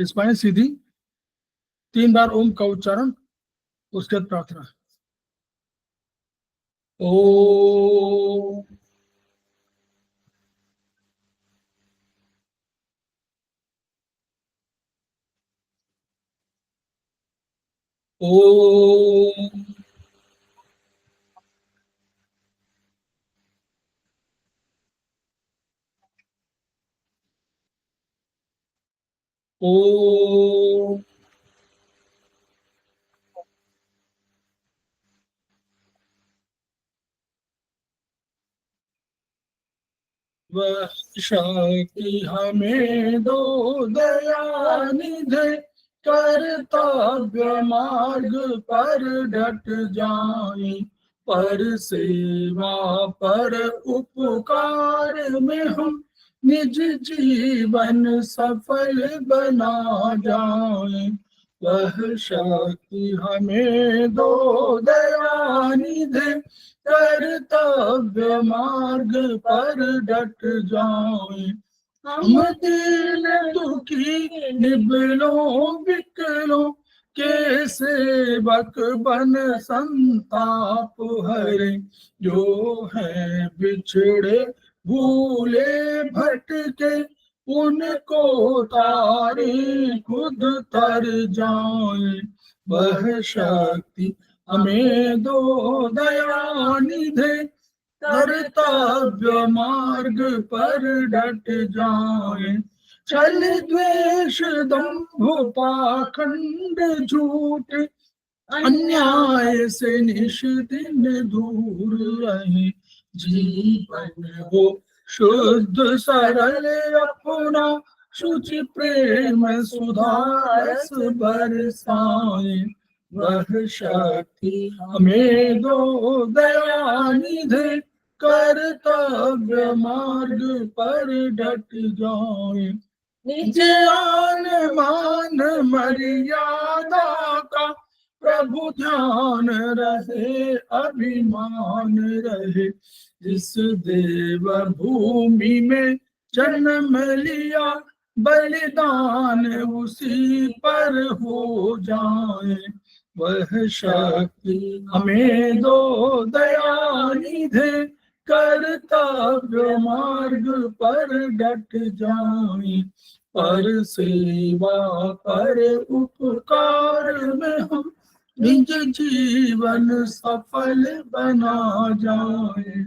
Spine सीधी, 3 बार ओम का उच्चारण, उसके बाद प्रार्थना। ओ ओ वह शक्ति हमें दो दयानिधे, कर्तव्य मार्ग पर डट जाए, पर सेवा पर उपकार में हम निज जीवन सफल बना जाए। वह शक्ति हमें दो दयानिधे, कर्तव्य मार्ग पर डट जाए। हम दीन दुखी निबलों विकलों के सेवक बन संताप हरे, जो है बिछड़े भूले भटके, उनको तारे खुद तर जाए। वह शक्ति हमें दो दयानिधे, कर्तव्य मार्ग पर डट जाए। छल द्वेष दंभ पाखंड झूठ, अन्याय से निष्दिन दूर रहे, जीवन हो शुद्ध सरल अपना, शुचि प्रेम सुधारस बरसाए। वह शक्ति हमें दो दयानिधे, कर्तव्य मार्ग पर डट जाए। निज आन मान मर्यादा का प्रभु ध्यान रहे, अभिमान रहे, जिस देव भूमि में जन्म लिया, बलिदान उसी पर हो जाए। वह शक्ति हमें दो दयानिधे, कर्तव्य मार्ग पर डट जाए, पर सेवा पर उपकार में हम निज जीवन सफल बना जाए।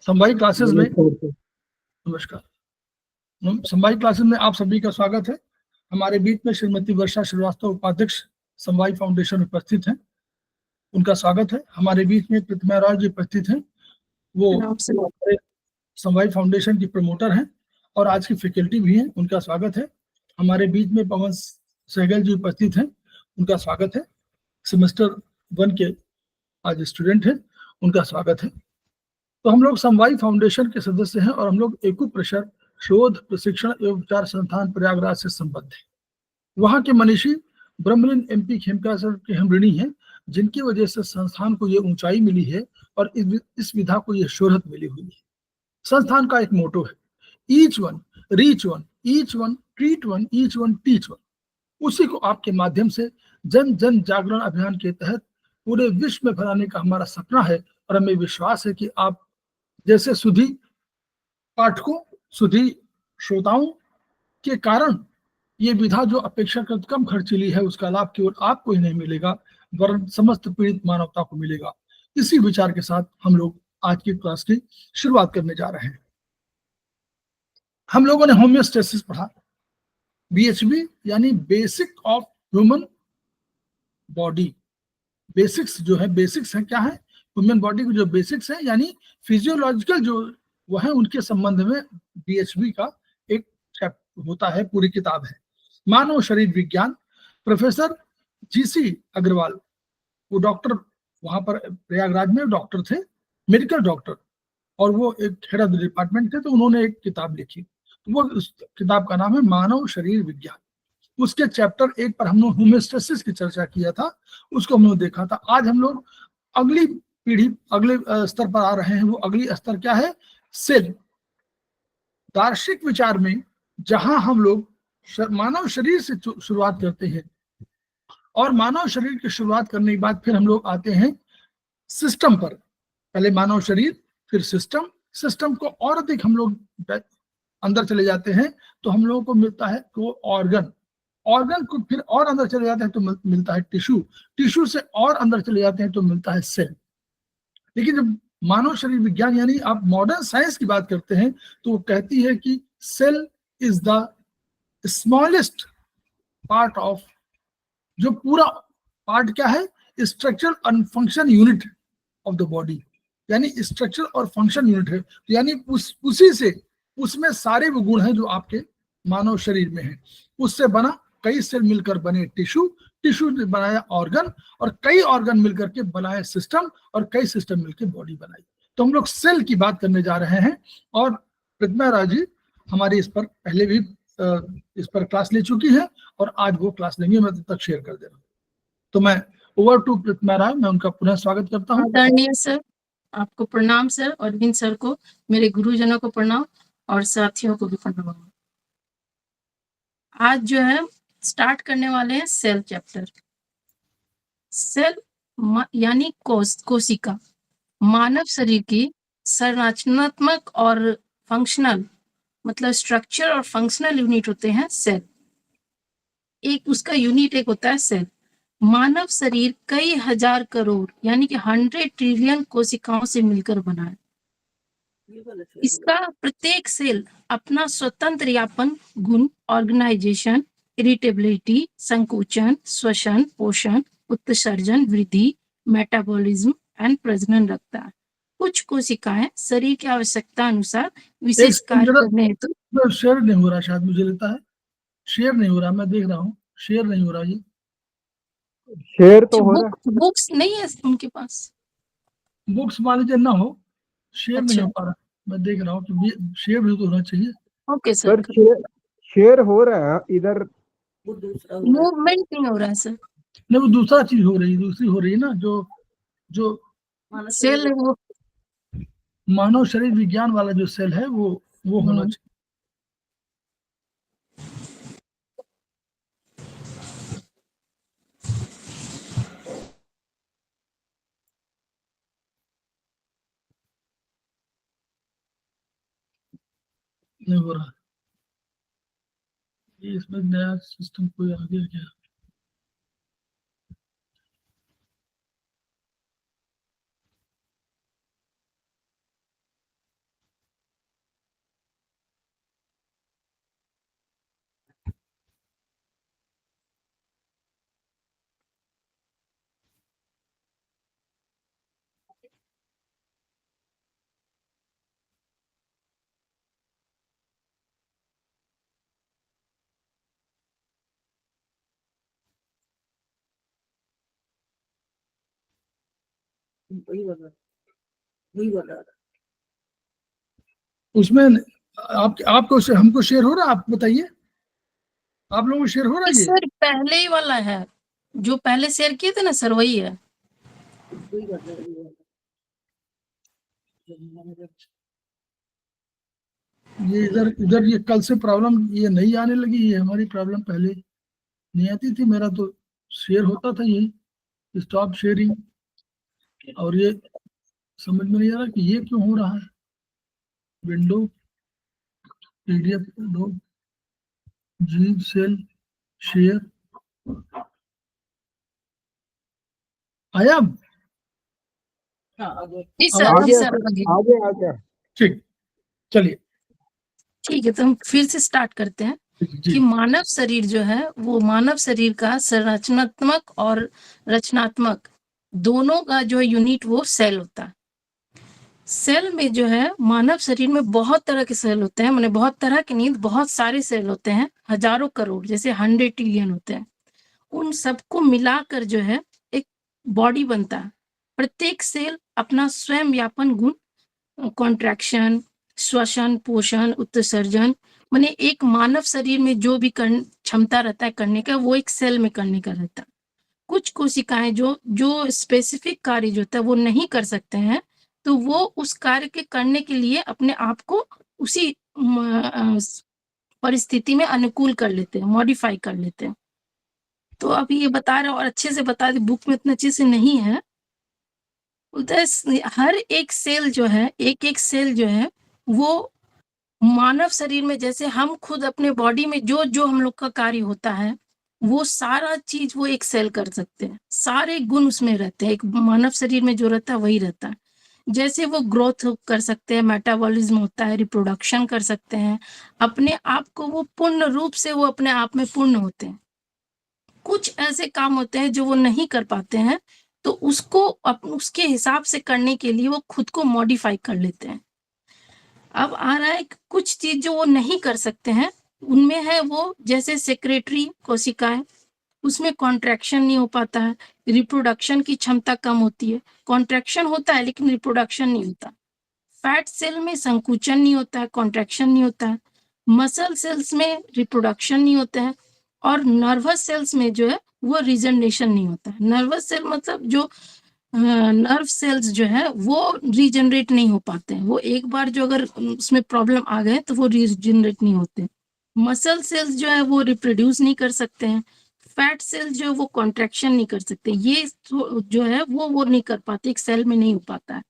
संवाई क्लासेस में नमस्कार। संवाई क्लासेस में आप सभी का स्वागत है। हमारे बीच में श्रीमती वर्षा श्रीवास्तव उपाध्यक्ष संवाई फाउंडेशन उपस्थित हैं, उनका स्वागत है। हमारे बीच में प्रतिमा राय जी उपस्थित हैं, वो संवाई फाउंडेशन की प्रमोटर हैं और आज की फैकल्टी भी हैं, उनका स्वागत है। हमारे बीच में पवन सहगल जी उपस्थित हैं, उनका स्वागत है। सेमेस्टर 1 के आज स्टूडेंट हैं, उनका स्वागत है। तो हम लोग समवाई फाउंडेशन के सदस्य हैं और हम लोग एकुप्रेशर शोध प्रशिक्षण एवं उपचार संस्थान प्रयागराज से संबद्ध हैं। वहाँ के मनीषी ब्रह्मलीन MP खेमका सर के हम ऋणी हैं, जिनकी वजह से संस्थान को ये ऊंचाई मिली है और इस विधा को ये शोहरत मिली हुई है। संस्थान का एक मोटो है, each one reach one, each one treat one, each one teach one. उसी को आपके माध्यम से जन जन जागरण अभियान के तहत पूरे विश्व में फैलाने का हमारा सपना है और हमें विश्वास है कि आप जैसे सुधी पाठकों, सुधी श्रोताओं के कारण ये विधा जो अपेक्षाकृत कम खर्चीली है, उसका लाभ केवल आपको ही नहीं मिलेगा वरन समस्त पीड़ित मानवता को मिलेगा। इसी विचार के साथ हम लोग आज की क्लास की शुरुआत करने जा रहे हैं। हम लोगों ने होम्योस्टेसिस पढ़ा, BHB यानी basic of human body. Basics जो है, बेसिक्स है क्या है, ह्यूमन बॉडी के जो बेसिक्स है यानी फिजियोलॉजिकल जो वो है, उनके संबंध में BHB का एक चैप्टर होता है, पूरी किताब है। मानव शरीर विज्ञान, प्रोफेसर GC अग्रवाल, वो डॉक्टर वहां पर प्रयागराज में डॉक्टर थे, मेडिकल डॉक्टर, और वो एक हेड ऑफ द डिपार्टमेंट थे, तो उन्होंने एक किताब लिखी। वो उस किताब का नाम है मानव शरीर विज्ञान। उसके चैप्टर 1 पर हम लोग होमियोस्टेसिस की चर्चा किया था, उसको हम लोग देखा था। आज हम लोग अगली पीढ़ी, अगले स्तर पर आ रहे हैं। वो अगली स्तर क्या है? सेल। दार्शनिक विचार में जहां हम लोग मानव शरीर से शुरुआत करते हैं, और मानव शरीर की शुरुआत करने के बाद फिर हम लोग आते हैं सिस्टम पर। पहले मानव शरीर, फिर सिस्टम। सिस्टम को और अधिक हम लोग अंदर चले जाते हैं तो हम लोगों को मिलता है वो ऑर्गन। ऑर्गन को फिर और अंदर चले जाते हैं तो मिलता है टिश्यू। टिश्यू से और अंदर चले जाते हैं तो मिलता है सेल। लेकिन जब मानव शरीर विज्ञान यानी आप मॉडर्न साइंस की बात करते हैं तो वो कहती है कि cell is the smallest part of, जो पूरा पार्ट क्या है? Structure and function unit of the body, यानी स्ट्रक्चर और फंक्शन यूनिट है। तो यानी उसी से, उसमें सारे वो गुण हैं जो आपके मानव शरीर में है। उससे बना कई सेल मिलकर बने टिश्यू, टिश्यू ने बनाया ऑर्गन, और कई ऑर्गन मिलकर के बनाए सिस्टम, और कई सिस्टम मिलकर बॉडी बनाई। तो हम लोग सेल की बात करने जा रहे हैं, और प्रतिमा राज जी हमारी इस पर पहले भी इस पर क्लास ले चुकी है, और आज वो क्लास लेंगे। मैं तब तक शेयर कर दे रहा हूँ। तो मैं ओवर टू प्रतिमा राय, मैं उनका पुनः स्वागत करता हूँ। आदरणीय सर, आपको प्रणाम सर, और अरविंद सर को, मेरे गुरुजनों को प्रणाम, और साथियों को भी प्रणाम। आज जो है स्टार्ट करने वाले हैं सेल चैप्टर। सेल यानी कोशिका मानव शरीर की संरचनात्मक और फंक्शनल, मतलब स्ट्रक्चर और फंक्शनल यूनिट होते हैं सेल। एक उसका यूनिट एक होता है सेल। मानव शरीर कई हजार करोड़ यानी कि 100 ट्रिलियन कोशिकाओं से मिलकर बना है। इसका प्रत्येक सेल अपना स्वतंत्र यापन गुण, ऑर्गेनाइजेशन, इरिटेबिलिटी, संकोचन, श्वसन, पोषण, उत्सर्जन, वृद्धि, मेटाबॉलिज्म एंड प्रजनन रखता है। कुछ कोशिकाएं शरीर की आवश्यकता अनुसार विशेष कार्य करने हेतु शेयर नहीं हो रहा, शायद मुझे लगता है शेयर नहीं हो रहा। मैं देख रहा हूँ शेयर नहीं हो रहा। ये शेयर तो हो रहा है। बुक्स नहीं है उनके पास। बुक्स मान लीजिए ना हो, शेयर नहीं हो पा रहा। मैं देख रहा हूँ कि शेयर भी तो होना चाहिए। ओके सर, शेयर हो रहा है इधर, मूवमेंट नहीं हो रहा है सर। नहीं, वो दूसरा चीज हो रही है, दूसरी हो रही है ना, जो सेल है वो मानव शरीर विज्ञान वाला जो सेल है वो होना चाहिए। नहीं हो रहा। ये इसमें नया सिस्टम कोई आ गया क्या? उसमें आपको हमको शेयर हो रहा है? आप बताइए, आप लोगों को शेयर हो रहा है? सर पहले ही वाला है, जो पहले शेयर किए थे ना सर, वही है। ये इधर ये कल से प्रॉब्लम ये नहीं आने लगी। ये हमारी प्रॉब्लम पहले नहीं आती थी। मेरा तो शेयर होता था, ये स्टॉप शेयरिंग, और ये समझ में नहीं आ रहा कि ये क्यों हो रहा है। विंडो, पीडीएफ, विंडो, जी सेल, शेयर आया। जी सर, आगे। ठीक, चलिए ठीक है, तो हम फिर से स्टार्ट करते हैं कि मानव शरीर जो है वो मानव शरीर का संरचनात्मक और रचनात्मक दोनों का जो यूनिट वो सेल होता है। सेल में जो है मानव शरीर में बहुत तरह के सेल होते हैं, माने बहुत तरह के नहीं, बहुत सारे सेल होते हैं, हजारों करोड़, जैसे 100 ट्रिलियन होते हैं। उन सबको मिलाकर जो है एक बॉडी बनता है। प्रत्येक सेल अपना स्वयं यापन गुण, कॉन्ट्रैक्शन, श्वसन, पोषण, उत्सर्जन, माने एक मानव शरीर में जो भी क्षमता रहता है करने का, वो एक सेल में करने का रहता है। कुछ कोशिकाएं जो स्पेसिफिक कार्य जो होता है वो नहीं कर सकते हैं, तो वो उस कार्य के करने के लिए अपने आप को उसी परिस्थिति में अनुकूल कर लेते हैं, मॉडिफाई कर लेते हैं। तो अभी ये बता रहे और अच्छे से बता दे, बुक में इतना अच्छे से नहीं है। हर एक सेल जो है, एक सेल जो है वो मानव शरीर में, जैसे हम खुद अपने बॉडी में जो हम लोग का कार्य होता है, वो सारा चीज वो एक सेल कर सकते हैं। सारे गुण उसमें रहते हैं, एक मानव शरीर में जो रहता है वही रहता है। जैसे वो ग्रोथ कर सकते हैं, मेटाबॉलिज्म होता है, रिप्रोडक्शन कर सकते हैं, अपने आप को वो पूर्ण रूप से वो अपने आप में पूर्ण होते हैं। कुछ ऐसे काम होते हैं जो वो नहीं कर पाते हैं, तो उसको उसके हिसाब से करने के लिए वो खुद को मॉडिफाई कर लेते हैं। अब आ रहा है कुछ चीज जो वो नहीं कर सकते हैं, उनमें है वो जैसे सेक्रेटरी कोशिकाएं, उसमें कॉन्ट्रैक्शन नहीं हो पाता है, रिप्रोडक्शन की क्षमता कम होती है, कॉन्ट्रैक्शन होता है लेकिन रिप्रोडक्शन नहीं होता। फैट सेल में संकुचन नहीं होता है, कॉन्ट्रैक्शन नहीं होता है, मसल सेल्स में रिप्रोडक्शन नहीं होता है, और नर्वस सेल्स में जो है वो रीजनरेशन नहीं होता है। नर्वस सेल मतलब जो नर्व सेल्स जो है वो रीजनरेट नहीं हो पाते हैं, वो एक बार जो अगर उसमें प्रॉब्लम आ गए तो वो रीजनरेट नहीं होते। मसल सेल्स जो है वो रिप्रोड्यूस नहीं कर सकते हैं, फैट सेल्स जो है वो कॉन्ट्रैक्शन नहीं कर सकते, ये जो है वो नहीं कर पाते, एक सेल में नहीं हो पाता है।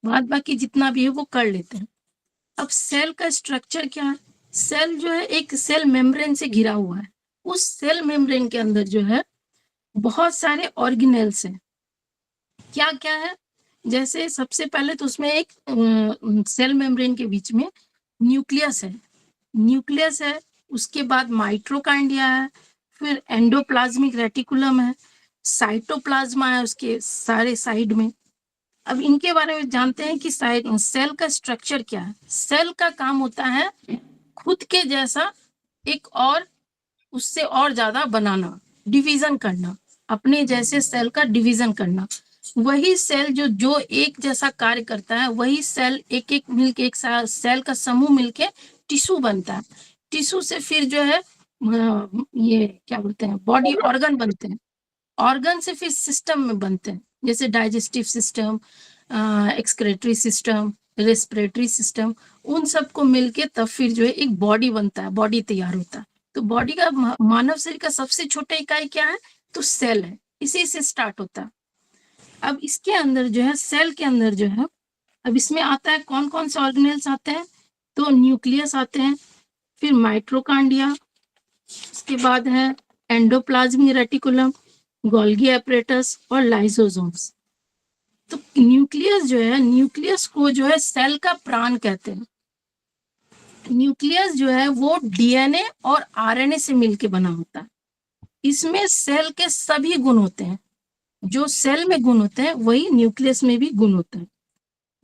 बाद बाकी जितना भी है वो कर लेते हैं। अब सेल का स्ट्रक्चर क्या है? सेल जो है एक सेल मेम्ब्रेन से घिरा हुआ है। उस सेल मेम्ब्रेन के अंदर जो है बहुत सारे ऑर्गेनेल्स हैं। क्या क्या है? जैसे सबसे पहले तो उसमें एक सेल मेम्ब्रेन के बीच में न्यूक्लियस है, उसके बाद माइट्रोकांडिया है, फिर एंडोप्लाज्मिक रेटिकुलम है, साइटोप्लाज्मा है उसके सारे साइड में। अब इनके बारे में जानते हैं कि सेल का स्ट्रक्चर क्या है। सेल का काम होता है खुद के जैसा एक और उससे और ज्यादा बनाना, डिवीजन करना, अपने जैसे सेल का डिवीजन करना। वही सेल जो एक जैसा कार्य करता है, वही सेल एक मिलके एक सेल का समूह मिलके टिश्यू बनता है। टिश्यू से फिर जो है ये क्या बोलते हैं, बॉडी ऑर्गन बनते हैं। ऑर्गन से फिर सिस्टम में बनते हैं, जैसे digestive system, excretory system, respiratory system, उन सबको मिलके तब फिर जो है एक बॉडी बनता है, बॉडी तैयार होता है। तो बॉडी का, मानव शरीर का सबसे छोटा इकाई क्या है? तो सेल है, इसी से स्टार्ट होता है। अब इसके अंदर जो है, सेल के अंदर जो है, अब इसमें आता है कौन कौन से ऑर्गेनेल्स आते हैं? तो न्यूक्लियस आते हैं, फिर माइट्रोकांडिया, उसके बाद है एंडोप्लाज्मिक रेटिकुलम, गोल्गी एपरेटस और लाइसोसोम्स। तो न्यूक्लियस जो है, न्यूक्लियस को जो है सेल का प्राण कहते हैं। न्यूक्लियस जो है वो डीएनए और आरएनए से मिलके बना होता है। इसमें सेल के सभी गुण होते हैं, जो सेल में गुण होते हैं वही न्यूक्लियस में भी गुण होता है।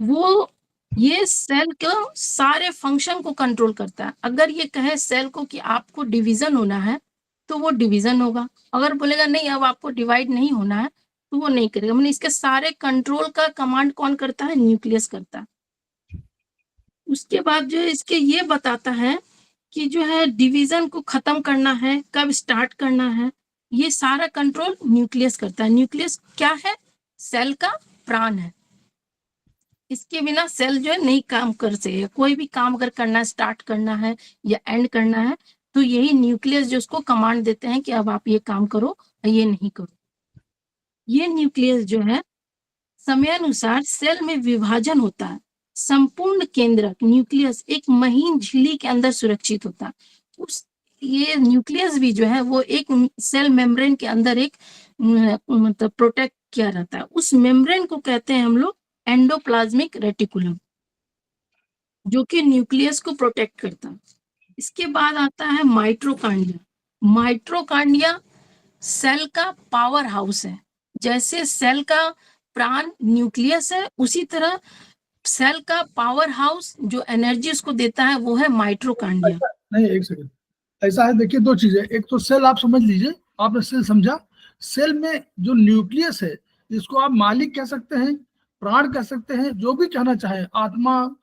वो ये सेल के सारे फंक्शन को कंट्रोल करता है। अगर ये कहे सेल को कि आपको डिवीजन होना है तो वो डिवीजन होगा, अगर बोलेगा नहीं अब आपको डिवाइड नहीं होना है तो वो नहीं करेगा। मतलब इसके सारे कंट्रोल का कमांड कौन करता है? न्यूक्लियस करता है। उसके बाद जो है इसके ये बताता है कि जो है डिवीजन को खत्म करना है, कब स्टार्ट करना है, ये सारा कंट्रोल न्यूक्लियस करता है। न्यूक्लियस क्या है? सेल का प्राण है। इसके बिना सेल जो है नहीं काम कर सके। कोई भी काम अगर करना है, स्टार्ट करना है या एंड करना है, तो यही न्यूक्लियस जो उसको कमांड देते हैं कि अब आप ये काम करो या ये नहीं करो। ये न्यूक्लियस जो है समयानुसार सेल में विभाजन होता है। संपूर्ण केंद्रक न्यूक्लियस एक महीन झिल्ली के अंदर सुरक्षित होता है। उस ये न्यूक्लियस भी जो है वो एक सेल मेम्ब्रेन के अंदर एक मतलब प्रोटेक्ट किया रहता है। उस मेम्ब्रेन को कहते हैं हम लोग एंडोप्लाज्मिक रेटिकुलम, जो कि न्यूक्लियस को प्रोटेक्ट करता है। इसके बाद आता है माइट्रोकांडिया। माइट्रोकांडिया सेल का पावर हाउस है। जैसे सेल का प्राण न्यूक्लियस है, उसी तरह सेल का पावर हाउस जो एनर्जी उसको देता है वो है माइट्रोकांडिया। नहीं, एक सेकंड, ऐसा है, देखिए दो चीजें। एक तो सेल आप समझ लीजिए, आपने सेल समझा। सेल में जो न्यूक्लियस है, इसको आप मालिक कह सकते हैं, प्राण कह सकते हैं, जो भी कहना चाहे, आत्मा,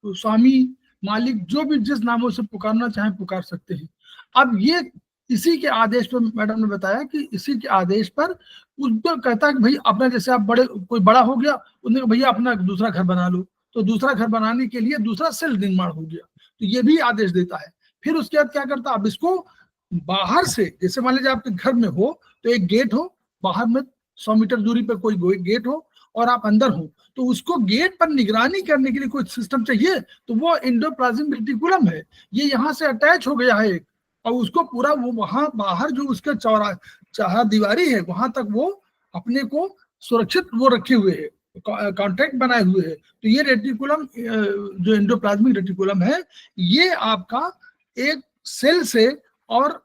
स्वामी, मालिक जो भी जिस नामों से पुकारना चाहे पुकार सकते हैं। अब ये इसी के आदेश पर, मैडम ने बताया कि इसी के आदेश पर उनको कहता है कि भाई अपना, जैसे आप बड़े, कोई बड़ा हो गया, उन्होंने भैया अपना दूसरा घर बना लो, तो दूसरा घर बनाने के लिए दूसरा सेल निर्माण हो गया, तो ये भी आदेश देता है। फिर उसके बाद क्या करता है, अब इसको बाहर से, जैसे मान लीजिए आपके घर में हो तो एक गेट हो, बाहर में 100 मीटर दूरी पर कोई गेट हो और आप अंदर हो, तो उसको गेट पर निगरानी करने के लिए कोई सिस्टम चाहिए, तो वो एंडोप्लाज्मिक रेटिकुलम है, ये यहाँ से अटैच हो गया है एक, और उसको पूरा वो वहां बाहर जो उसके चार दीवारी है वहां तक वो अपने को सुरक्षित वो रखे हुए है, कॉन्ट्रैक्ट बनाए हुए है। तो ये रेटिकुलम जो एंडोप्लाज्मिक रेटिकुलम है, ये आपका एक सेल से और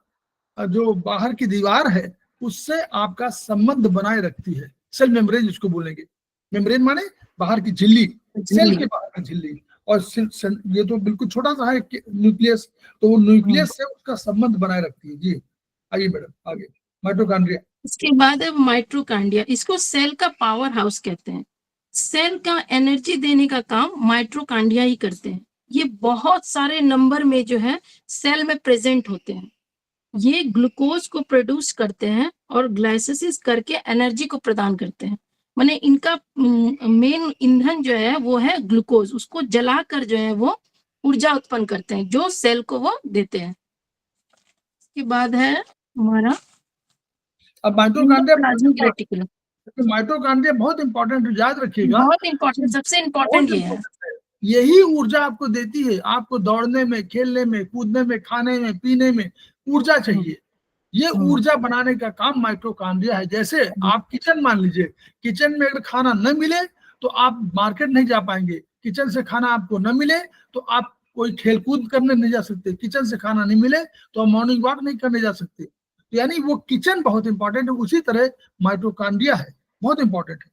जो बाहर की दीवार है उससे आपका संबंध बनाए रखती है। सेल मेम्ब्रेन जिसको बोलेंगे, मेम्ब्रेन माने बाहर की झिल्ली, सेल के बाहर की झिल्ली, और ये तो बिल्कुल छोटा सा है न्यूक्लियस, तो वो न्यूक्लियस से उसका संबंध बनाए रखती है। जी आइए मैडम आगे, माइटोकॉन्ड्रिया। इसके बाद है माइटोकॉन्ड्रिया, इसको सेल का पावर हाउस कहते हैं। सेल का एनर्जी देने का काम माइटोकॉन्ड्रिया ही करते हैं। ये बहुत सारे नंबर में जो है सेल में प्रेजेंट होते हैं। ये ग्लूकोज को प्रोड्यूस करते हैं और ग्लाइसिस करके एनर्जी को प्रदान करते हैं। माने इनका मेन ईंधन जो है वो है ग्लूकोज, उसको जलाकर जो है वो ऊर्जा उत्पन्न करते हैं जो सेल को वो देते हैं। इसके बाद है हमारा अब माइटोकॉन्ड्रिया, प्लाज्मिक रेटिकुलम, माइटोकॉन्ड्रिया बहुत इंपॉर्टेंट, याद रखिएगा, बहुत इंपॉर्टेंट, सबसे इंपॉर्टेंट ये है। यही ऊर्जा आपको देती है, आपको दौड़ने में, खेलने में, कूदने में, खाने में, पीने में ऊर्जा चाहिए, ये ऊर्जा बनाने का काम माइटोकॉन्ड्रिया है। जैसे आप किचन मान लीजिए, किचन में अगर खाना न मिले तो आप मार्केट नहीं जा पाएंगे, किचन से खाना आपको न मिले तो आप कोई खेल कूद करने नहीं जा सकते, किचन से खाना नहीं मिले तो आप मॉर्निंग वॉक नहीं करने जा सकते, तो यानी वो किचन बहुत इंपॉर्टेंट है, उसी तरह माइटोकॉन्ड्रिया है, बहुत इंपॉर्टेंट है।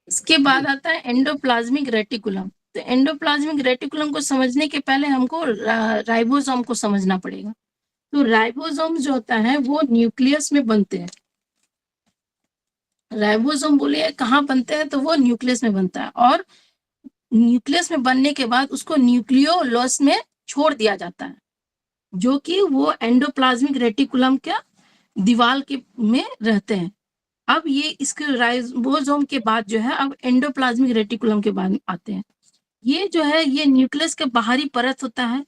इसके बाद आता है एंडोप्लाज्मिक रेटिकुलम। तो एंडोप्लाज्मिक रेटिकुलम को समझने के पहले हमको राइबोसोम को समझना पड़ेगा। तो राइबोसोम जो होता है वो न्यूक्लियस में बनते हैं। राइबोसोम बोलिए कहाँ बनते हैं, तो वो न्यूक्लियस में बनता है, और न्यूक्लियस में बनने के बाद उसको न्यूक्लियोलस में छोड़ दिया जाता है, जो कि वो एंडोप्लाज्मिक रेटिकुलम के दीवार के में रहते हैं। अब ये इसके राइबोसोम के बाद जो है अब एंडोप्लाज्मिक रेटिकुलम के बाद आते हैं। ये जो है ये न्यूक्लियस के बाहरी परत होता है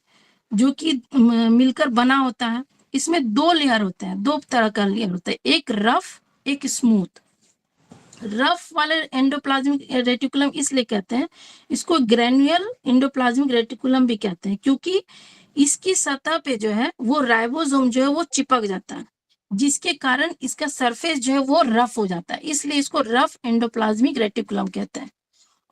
जो कि मिलकर बना होता है। इसमें दो लेयर होते हैं, दो तरह का लेयर होता है, एक रफ एक स्मूथ। रफ वाले एंडोप्लाज्मिक रेटिकुलम इसलिए कहते हैं, इसको ग्रेन्युलर एंडोप्लाज्मिक रेटिकुलम भी कहते हैं, क्योंकि इसकी सतह पे जो है वो राइबोसोम जो है वो चिपक जाता है, जिसके कारण इसका सरफेस जो है वो रफ हो जाता है, इसलिए इसको रफ एंडोप्लाज्मिक रेटिकुलम कहते हैं।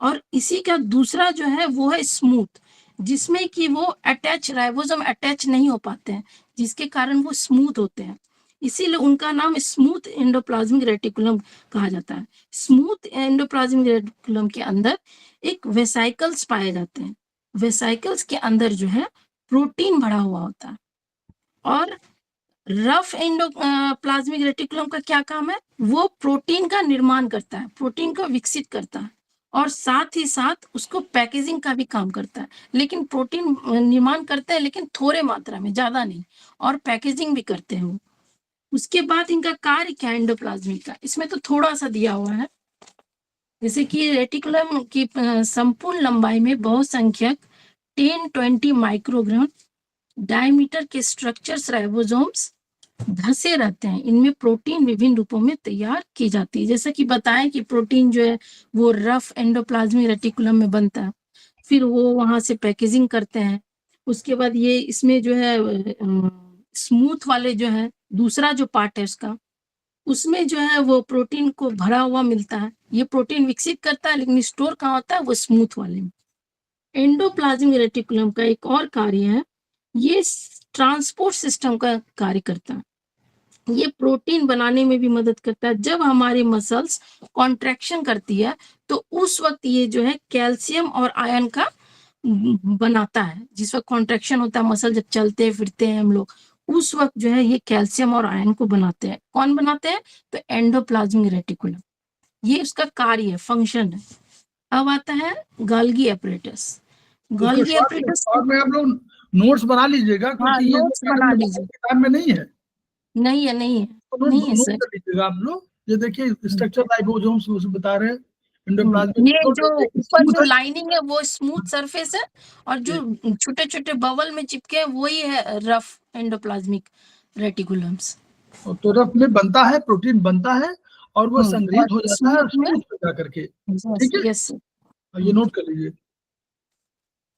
और इसी का दूसरा जो है वो है स्मूथ, जिसमें कि वो अटैच राइबोसोम अटैच नहीं हो पाते हैं, जिसके कारण वो स्मूथ होते हैं, इसीलिए उनका नाम स्मूथ एंडोप्लाज्मिक रेटिकुलम कहा जाता है। स्मूथ एंडोप्लाज्मिक रेटिकुलम के अंदर एक वेसाइकल्स पाए जाते हैं। वेसाइकल्स के अंदर जो है प्रोटीन भरा हुआ होता है। और रफ एंडोप्लाज्मिक रेटिकुलम का क्या काम है, वो प्रोटीन का निर्माण करता है, प्रोटीन को विकसित करता है, और साथ ही साथ उसको पैकेजिंग का भी काम करता है। लेकिन प्रोटीन निर्माण करते हैं लेकिन थोड़े मात्रा में, ज्यादा नहीं, और पैकेजिंग भी करते हैं वो। उसके बाद इनका कार्य क्या है एंडोप्लाज्मिक का, इसमें तो थोड़ा सा दिया हुआ है, जैसे कि रेटिकुलम की संपूर्ण लंबाई में बहुसंख्यक 10-20 माइक्रोग्राम डायमीटर के स्ट्रक्चर्स राइबोसोम्स धसे रहते हैं। इनमें प्रोटीन विभिन्न रूपों में तैयार की जाती है। जैसा कि बताएं कि प्रोटीन जो है वो रफ एंडोप्लाज्मिक रेटिकुलम में बनता है, फिर वो वहां से पैकेजिंग करते हैं। उसके बाद ये इसमें जो है स्मूथ वाले जो है दूसरा जो पार्ट है उसका, उसमें जो है वो प्रोटीन को भरा हुआ मिलता है। ये प्रोटीन विकसित करता है, लेकिन स्टोर कहाँ होता है, वो स्मूथ वाले में। एंडोप्लाज्मिक रेटिकुलम का एक और कार्य है, ये ट्रांसपोर्ट सिस्टम का कार्य करता है। ये प्रोटीन बनाने में भी मदद करता है। जब हमारी मसल्स कॉन्ट्रैक्शन करती है तो उस वक्त ये जो है कैल्शियम और आयरन का बनाता है। जिस वक्त कॉन्ट्रैक्शन होता है, मसल जब चलते फिरते हैं हम लोग, उस वक्त जो है ये कैल्शियम और आयरन को बनाते हैं। कौन बनाते हैं, तो एंडोप्लाज्मिक रेटिकुलम, ये उसका कार्य है, फंक्शन है। अब आता है Golgi apparatus. Golgi short apparatus में आप लोग नोट्स बना लीजिएगा, हाँ, क्योंकि ये नोट्स बना लीजिए। किताब में नहीं है, नहीं है, नहीं है, तो नहीं है नोट सर। कर लीजिएगा आप लोग। ये देखिए स्ट्रक्चर राइबोसोम्स उसे बता रहे हैं, एंडोप्लाज्मिक ये जो ऊपर स्मूथ जो लाइनिंग है वो स्मूथ सरफेस है, और जो छोटे छोटे बबल में चिपके हैं वही है रफ एंडोप्लाज्मिक रेटिकुलम्स। तो रफ में बनता है, प्रोटीन बनता है और वो संग्रहित हो जाता है स्मूथ में स्मूथ पे जाकर के। ठीक है, यस। ये नोट कर लीजिए।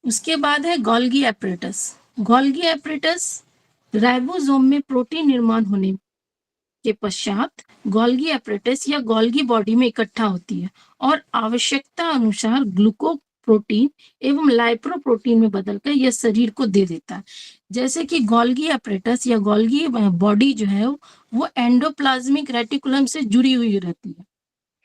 उसके बाद है Golgi apparatus. Golgi apparatus ribosome में प्रोटीन निर्माण होने के पश्चात गोल्गी एपरेटस या गोल्गी बॉडी में इकट्ठा होती है और आवश्यकता अनुसार ग्लूकोज प्रोटीन एवं लाइप्रोप्रोटीन में बदलकर यह शरीर को दे देता है। जैसे कि गोल्गी एपरेटस या गोल्गी बॉडी जो है वो एंडोप्लाज्मिक रेटिकुलम से जुड़ी हुई रहती है।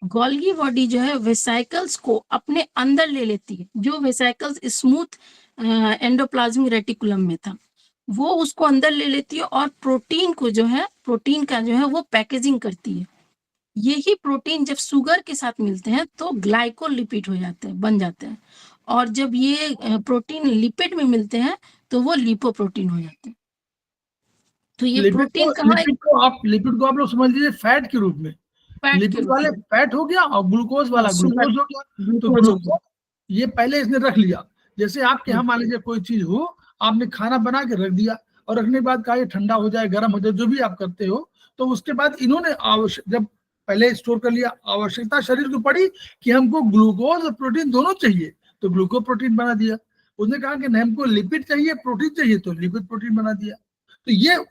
गोल्गी बॉडी जो है वेसाइकल्स को अपने अंदर ले लेती है, जो वेसाइकल्स स्मूथ एंडोप्लाज्मिक रेटिकुलम में था वो उसको अंदर ले लेती है और प्रोटीन को जो है, प्रोटीन का जो है वो पैकेजिंग करती है। यही प्रोटीन जब शुगर के साथ मिलते हैं तो ग्लाइकोलिपिड हो जाते हैं, बन जाते हैं, और जब ये प्रोटीन लिपिड में मिलते हैं तो वो लिपोप्रोटीन हो जाते हैं। तो ये प्रोटीन कहाँ है? लिपिड को आप लोग समझ लीजिए फैट के रूप में। लिपिड वाले फैट हो गया और ग्लूकोज वाला ग्लूकोज हो गया। तो ग्लूकोज ये पहले इसने रख लिया। जैसे आपके यहाँ मान लीजिए कोई चीज हो, आपने खाना बना के रख दिया और रखने के बाद कहा ये ठंडा हो जाए, गर्म हो जाए, जो भी आप करते हो, तो उसके बाद इन्होंने आवश्यक जब पहले स्टोर कर लिया, आवश्यकता शरीर को पड़ी कि हमको ग्लूकोज और प्रोटीन दोनों चाहिए, तो ग्लूकोज प्रोटीन बना दिया। उसने कहा कि नहीं हमको लिपिड चाहिए, प्रोटीन चाहिए, तो लिपिड प्रोटीन बना दिया। तो ये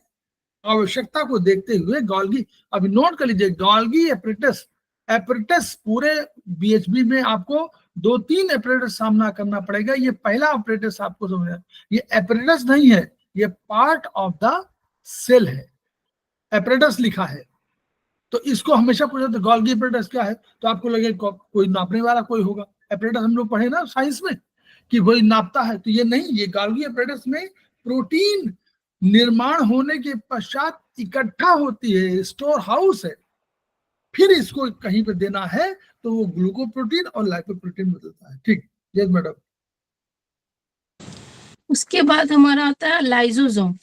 आवश्यकता को देखते हुए गोल्गी, अभी नोट कर लीजिए, गोल्गी एपरेटस। एपरेटस पूरे बीएचबी में आपको 2-3 एपरेटस सामना करना पड़ेगा। ये पहला एपरेटस आपको समझना, ये एपरेटस नहीं है, ये पार्ट ऑफ द सेल है। एपरेटस लिखा है तो इसको हमेशा पूछा तो गोल्गी एपरेटस क्या है, तो आपको लगे कोई नापने वाला कोई होगा। एपरेटस हम लोग पढ़े ना साइंस में कि वही नापता है, तो ये नहीं, ये गोल्गी एपरेटस में प्रोटीन निर्माण होने के पश्चात इकट्ठा होती है, स्टोर हाउस है, फिर इसको कहीं पे देना है तो वो ग्लूकोप्रोटीन और लाइपोप्रोटीन बदलता है। ठीक, यस मैडम। उसके बाद हमारा आता है लाइसोसोम।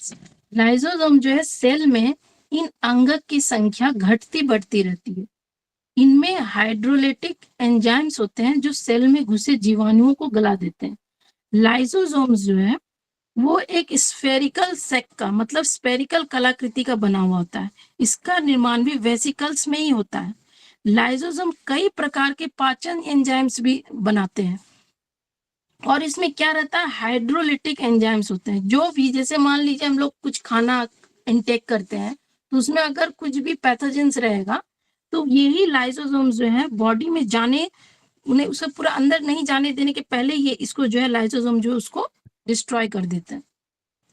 लाइसोसोम जो है सेल में इन अंगक की संख्या घटती बढ़ती रहती है। इनमें हाइड्रोलिटिक एंजाइम्स होते हैं जो सेल में घुसे जीवाणुओं को गला देते हैं। लाइसोसोम्स जो है वो एक स्फेरिकल सेक का मतलब स्फेरिकल कलाकृति का बना हुआ होता है। इसका निर्माण भी वेसिकल्स में ही होता है। लाइसोसोम कई प्रकार के पाचन एंजाइम्स भी बनाते हैं और इसमें क्या रहता है, हाइड्रोलिटिक एंजाइम्स होते हैं। जो भी जैसे मान लीजिए हम लोग कुछ खाना इनटेक करते हैं तो उसमें अगर कुछ भी पैथोजेंस रहेगा तो यही लाइसोसोम्स जो है बॉडी में जाने, उन्हें उसे पूरा अंदर नहीं जाने देने के पहले ये इसको जो है लाइसोसोम जो है उसको डिस्ट्रॉय कर देते हैं।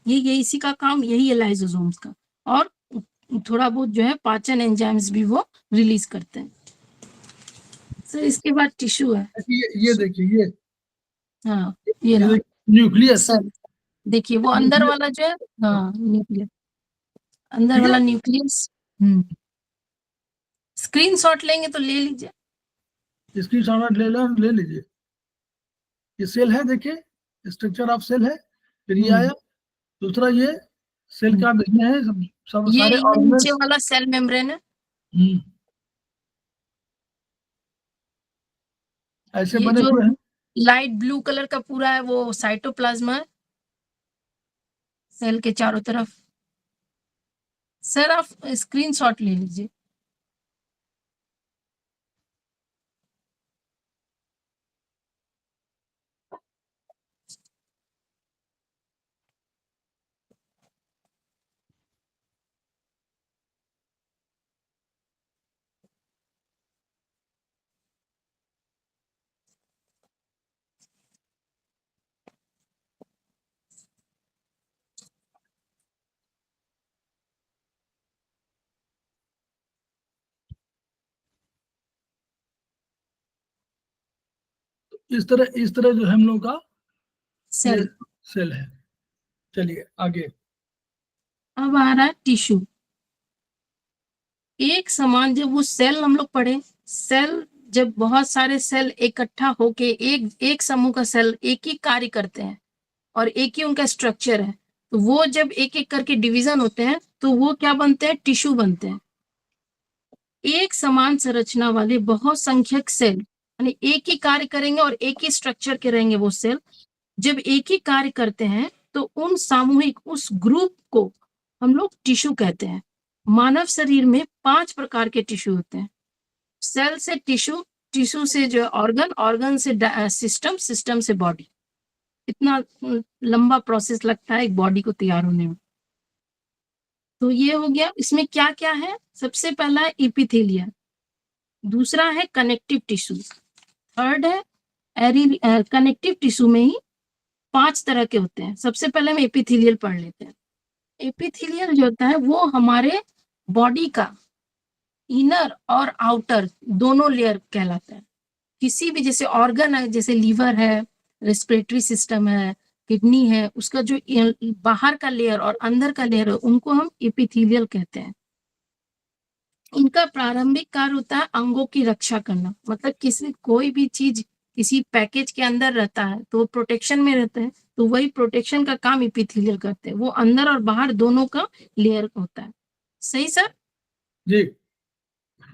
ये इसी का काम यही है लाइसोसोम्स का। और थोड़ा बहुत जो है पाचन एंजाइम्स भी वो रिलीज करते हैं। सर इसके बाद टिश्यू है। ये देखिए, ये हाँ ये रहा न्यूक्लियस। सर, देखिए वो अंदर वाला जो है, हाँ न्यूक्लियस, अंदर वाला न्यूक्लियस। स्क्रीनशॉट लेंगे तो ले लीजिए। स्क्रीनशॉट ले लीजिए। ये सेल है, देखिए स्ट्रक्चर ऑफ सेल है। फिर ये आया दूसरा, ये सेल का इसमें है सब ये सारे नीचे वाला सेल मेम्ब्रेन है। ऐसे ये बने जो हुए हैं। लाइट ब्लू कलर का पूरा है वो साइटोप्लाज्मा है सेल के चारों तरफ। सर आप स्क्रीनशॉट ले लीजिए। इस तरह जो हम लोग का सेल सेल है। चलिए आगे। अब आ रहा है टिश्यू। एक समान जब वो सेल हम लोग पढ़े, सेल जब बहुत सारे सेल इकट्ठा होके एक समूह का सेल एक ही कार्य करते हैं और एक ही उनका स्ट्रक्चर है, तो वो जब एक एक करके डिवीजन होते हैं तो वो क्या बनते हैं, टिश्यू बनते हैं। एक समान संरचना वाले बहुत संख्यक सेल, यानी एक ही कार्य करेंगे और एक ही स्ट्रक्चर के रहेंगे वो सेल, जब एक ही कार्य करते हैं तो उन सामूहिक उस ग्रुप को हम लोग टिश्यू कहते हैं। मानव शरीर में 5 प्रकार के टिश्यू होते हैं। सेल से टिश्यू, टिश्यू से जो ऑर्गन, ऑर्गन से सिस्टम, सिस्टम से बॉडी। इतना लंबा प्रोसेस लगता है एक बॉडी को तैयार होने में। तो ये हो गया। इसमें क्या क्या है? सबसे पहला है एपिथेलियल, दूसरा है कनेक्टिव टिश्यू, थर्ड है कनेक्टिव टिश्यू में ही 5 तरह के होते हैं। सबसे पहले हम एपिथेलियल पढ़ लेते हैं। एपिथेलियल जो होता है वो हमारे बॉडी का इनर और आउटर दोनों लेयर कहलाता है। किसी भी जैसे ऑर्गन है, जैसे लीवर है, रेस्पिरेटरी सिस्टम है, किडनी है, उसका जो बाहर का लेयर और अंदर का लेयर है उनको हम एपिथेलियल कहते हैं। इनका प्रारंभिक कार्य होता है अंगों की रक्षा करना। मतलब किसी कोई भी चीज किसी पैकेज के अंदर रहता है तो वो प्रोटेक्शन में रहता है, तो वही प्रोटेक्शन का काम एपिथेलियल करते हैं। वो अंदर और बाहर दोनों का लेयर होता है। सही सर? जी,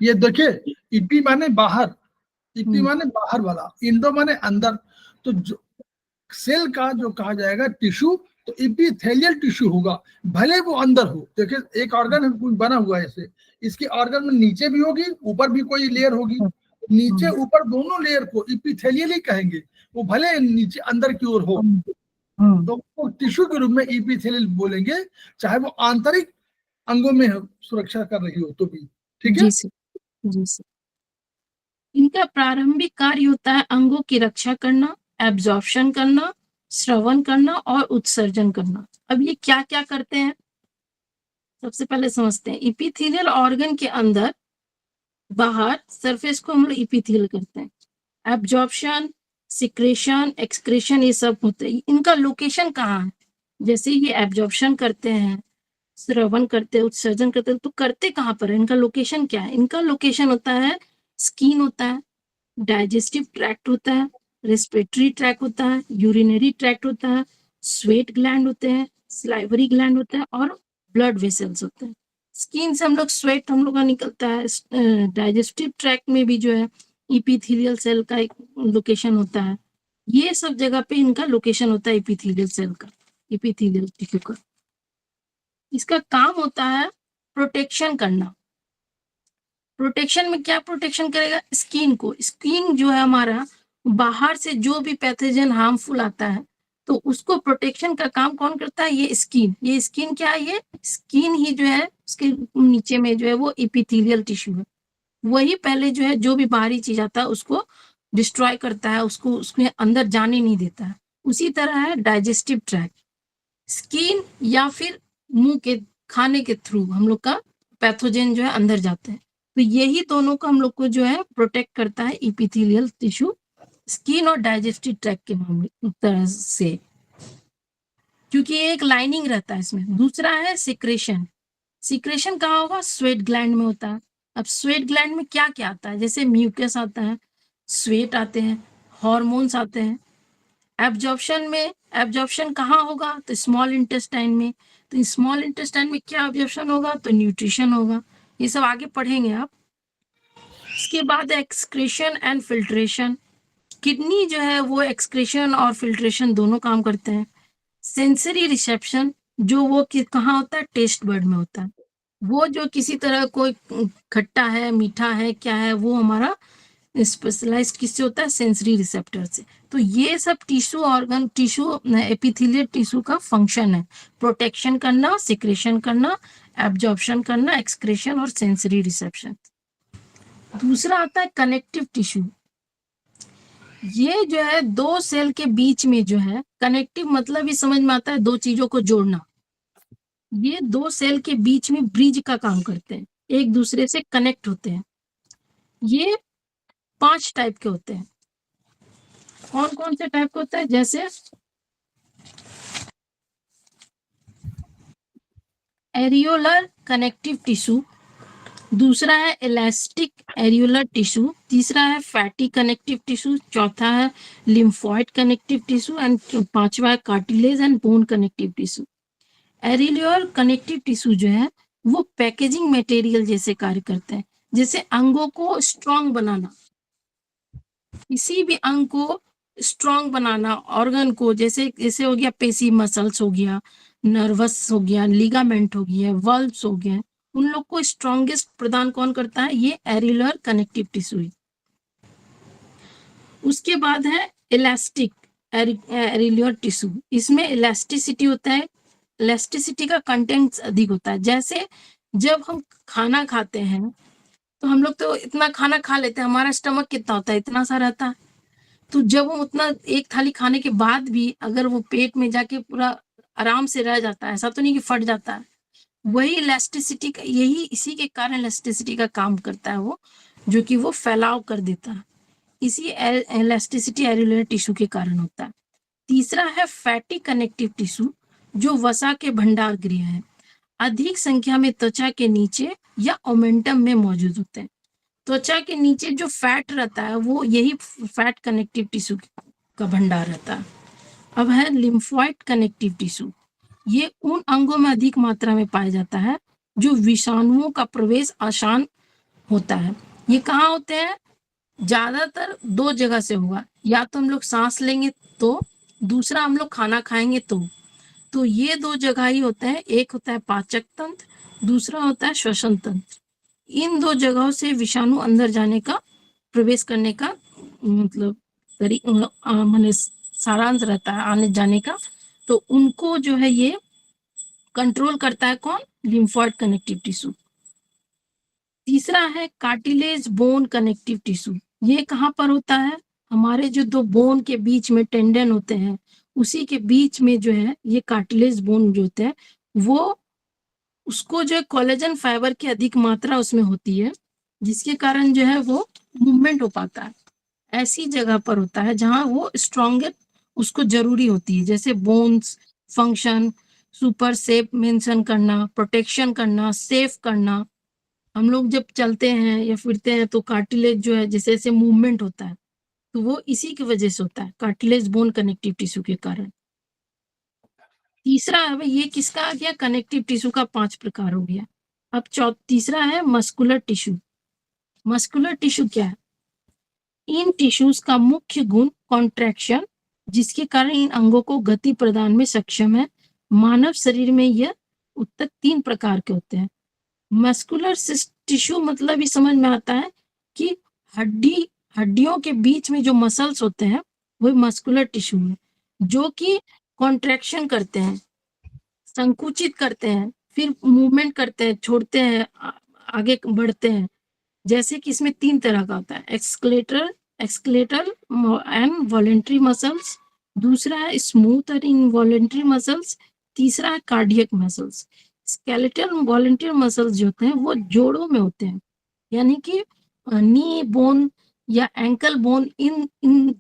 ये देखिए, इपी माने बाहर, इपी माने बाहर वाला, इंडो माने अंदर। तो जो सेल का जो कहा जाएगा टिश्यू, तो इपीथेलियल टिश्यू होगा, भले वो अंदर हो। देखिए एक ऑर्गन बना हुआ है ऐसे, इसके ऑर्गन में नीचे भी होगी, ऊपर भी कोई लेयर होगी, नीचे ऊपर दोनों लेयर को इपीथेलियल ही कहेंगे, वो भले नीचे अंदर की ओर हो, तो वो टिश्यू के रूप में इपीथेलियल बोलेंगे, चाहे वो आंतरिक अंगों में सुरक्षा कर रही हो तो भी। ठीक है जी सर, जी सर। इनका प्रारंभिक कार्य होता है अंगों की रक्षा करना, एब्जॉर्प्शन करना, श्रवण करना और उत्सर्जन करना। अब ये क्या क्या करते हैं सबसे पहले समझते हैं। इपीथेलियल ऑर्गन के अंदर बाहर सरफेस को हम लोग इपीथेलियल करते हैं। एब्जॉर्प्शन, सिक्रेशन, एक्सक्रेशन ये सब होते हैं। इनका लोकेशन कहाँ है? जैसे ये एब्जॉर्प्शन करते हैं, श्रवण करते हैं, उत्सर्जन करते हैं, तो करते कहाँ पर है? इनका लोकेशन क्या है? इनका लोकेशन होता है स्किन होता है, डाइजेस्टिव ट्रैक्ट होता है, रेस्पिरेटरी ट्रैक्ट होता है, यूरिनरी ट्रैक्ट होता है, स्वेट ग्लैंड होते हैं, स्लाइवरी ग्लैंड होता है और ब्लड वेसल्स होते हैं। स्किन से हम लोग स्वेट हम लोग का निकलता है। डाइजेस्टिव ट्रैक्ट में भी जो है इपीथेलियल सेल का एक लोकेशन होता है। ये सब जगह पे इनका लोकेशन होता है इपीथेलियल सेल का, इपीथेलियल टिश्यू का। इसका काम होता है प्रोटेक्शन करना। प्रोटेक्शन में क्या प्रोटेक्शन करेगा? स्किन को। स्किन जो है हमारा, बाहर से जो भी पैथोजन हार्मफुल आता है तो उसको प्रोटेक्शन का काम कौन करता है? ये स्किन। ये स्किन क्या है? ये स्किन ही जो है उसके नीचे में जो है वो इपीथेलियल टिश्यू है। वही पहले जो है जो भी बाहरी चीज आता है उसको डिस्ट्रॉय करता है, उसको उसके अंदर जाने नहीं देता है। उसी तरह है डाइजेस्टिव ट्रैक्ट। स्किन या फिर मुंह के खाने के थ्रू हम लोग का पैथोजन जो है अंदर जाते हैं। तो यही दोनों को हम लोग को जो है प्रोटेक्ट करता है इपीथेलियल टिश्यू, स्किन और डाइजेस्टिव ट्रैक्ट के मामले तरह से, क्योंकि ये एक लाइनिंग रहता है इसमें। दूसरा है सिक्रेशन। सिक्रेशन कहाँ होगा? स्वेट ग्लैंड में होता है। अब स्वेट ग्लैंड में क्या क्या आता है? जैसे म्यूकस आता है, स्वेट आते हैं, हॉर्मोन्स आते हैं। एब्जॉर्प्शन में, एब्जॉर्प्शन कहाँ होगा? तो स्मॉल इंटेस्टाइन में। तो स्मॉल इंटेस्टाइन में क्या एब्जॉर्प्शन होगा? तो न्यूट्रिशन होगा। ये सब आगे पढ़ेंगे आप। इसके बाद एक्सक्रीशन एंड फिल्ट्रेशन। किडनी जो है वो एक्सक्रीशन और फिल्ट्रेशन दोनों काम करते हैं। सेंसरी रिसेप्शन जो वो कहाँ होता है? टेस्ट बर्ड में होता है। वो जो किसी तरह कोई खट्टा है, मीठा है, क्या है, वो हमारा स्पेशलाइज्ड किससे होता है? सेंसरी रिसेप्टर से। तो ये सब tissue organ, tissue epithelial tissue का फंक्शन है, प्रोटेक्शन करना, सिक्रेशन करना, एब्जॉर्प्शन करना, एक्सक्रेशन और सेंसरी रिसेप्शन। दूसरा आता है कनेक्टिव टिश्यू। ये जो है दो सेल के बीच में जो है, कनेक्टिव मतलब ही समझ में आता है दो चीजों को जोड़ना। ये दो सेल के बीच में ब्रिज का काम करते हैं, एक दूसरे से कनेक्ट होते हैं। ये 5 टाइप के होते हैं। कौन कौन से टाइप के होता है? जैसे एरियोलर कनेक्टिव टिश्यू, दूसरा है इलास्टिक एरियुलर टिश्यू, तीसरा है फैटी कनेक्टिव टिश्यू, चौथा है लिम्फॉइड कनेक्टिव टिश्यू एंड पांचवा है cartilage and bone connective tissue. Areolar connective tissue जो है वो पैकेजिंग मटेरियल जैसे कार्य करते हैं, जैसे अंगों को स्ट्रांग बनाना, किसी भी अंग को स्ट्रांग बनाना, ऑर्गन को, जैसे जैसे हो गया पेशी मसल्स हो गया, नर्वस हो गया, लिगामेंट हो गया, वल्व्स हो गए, उन लोग को स्ट्रॉन्गेस्ट प्रदान कौन करता है? ये एरियुलर कनेक्टिव टिश्यू। उसके बाद है इलास्टिक एरियुलर टिश्यू, इसमें इलास्टिसिटी होता है, इलास्टिसिटी का कंटेंट अधिक होता है। जैसे जब हम खाना खाते हैं तो हम लोग तो इतना खाना खा लेते हैं, हमारा स्टमक कितना होता है? इतना सा रहता है। तो जब वो उतना एक थाली खाने के बाद भी अगर वो पेट में जाके पूरा आराम से रह जाता है, ऐसा तो नहीं कि फट जाता है, वही इलास्टिसिटी का, यही इसी के कारण इलास्टिसिटी का काम करता है वो, जो कि वो फैलाव कर देता है। इसी इलास्टिसिटी एरियुलर टिश्यू के कारण होता है। तीसरा है फैटी कनेक्टिव टिश्यू, जो वसा के भंडार गृह है, अधिक संख्या में त्वचा के नीचे या ओमेंटम में मौजूद होते हैं। त्वचा के नीचे जो फैट रहता है वो यही फैट कनेक्टिव टिश्यू का भंडार रहता है। अब है लिम्फॉइड कनेक्टिव टिश्यू, ये उन अंगों में अधिक मात्रा में पाया जाता है जो विषाणुओं का प्रवेश आसान होता है। ये कहाँ होते हैं? ज्यादातर दो जगह से होगा, या तो हम लोग सांस लेंगे तो, दूसरा हम लोग खाना खाएंगे तो ये दो जगह ही होते हैं। एक होता है पाचक तंत्र, दूसरा होता है श्वसन तंत्र। इन दो जगहों से विषाणु अंदर जाने का, प्रवेश करने का मतलब माने सारांश रहता है आने जाने का। तो उनको जो है ये कंट्रोल करता है कौन? Lymphoid connective tissue. तीसरा है कार्टिलेज बोन कनेक्टिव टिश्यू, ये कहाँ पर होता है? हमारे जो दो बोन के बीच में टेंडन होते हैं, उसी के बीच में जो है ये कार्टिलेज बोन जो होते हैं, वो उसको जो है कोलेजन फाइबर की अधिक मात्रा उसमें होती है, जिसके कारण जो है वो मूवमेंट हो पाता है। ऐसी जगह पर होता है जहां वो स्ट्रॉन्गर उसको जरूरी होती है, जैसे bones function, super safe mention करना, प्रोटेक्शन करना, सेफ करना। हम लोग जब चलते हैं या फिरते हैं तो कार्टिलेज जो है जैसे जैसे मूवमेंट होता है, तो वो इसी की वजह से होता है, कार्टिलेज बोन कनेक्टिव टिश्यू के कारण। तीसरा है ये किसका आ गया? कनेक्टिव टिश्यू का 5 प्रकार हो गया। अब तीसरा है मस्कुलर टिश्यू। मस्कुलर टिश्यू क्या है? इन टिश्यूज का मुख्य गुण कॉन्ट्रैक्शन, जिसके कारण इन अंगों को गति प्रदान में सक्षम है। मानव शरीर में यह उत्तक 3 प्रकार के होते हैं। मस्कुलर टिश्यू मतलब ये समझ में आता है कि हड्डियों के बीच में जो मसल्स होते हैं वही मस्कुलर टिश्यू है, जो कि कॉन्ट्रैक्शन करते हैं, संकुचित करते हैं, फिर मूवमेंट करते हैं, छोड़ते हैं, आगे बढ़ते हैं। जैसे कि इसमें 3 तरह का होता है, एक्सक्लेटल एंड वॉलेंट्री मसल्स, दूसरा है स्मूथ और इनवॉलेंट्री मसल्स, तीसरा है cardiac muscles. Skeletal voluntary muscles जो होते हैं वो जोड़ों में होते हैं, यानी कि नी बोन या एंकल बोन, इन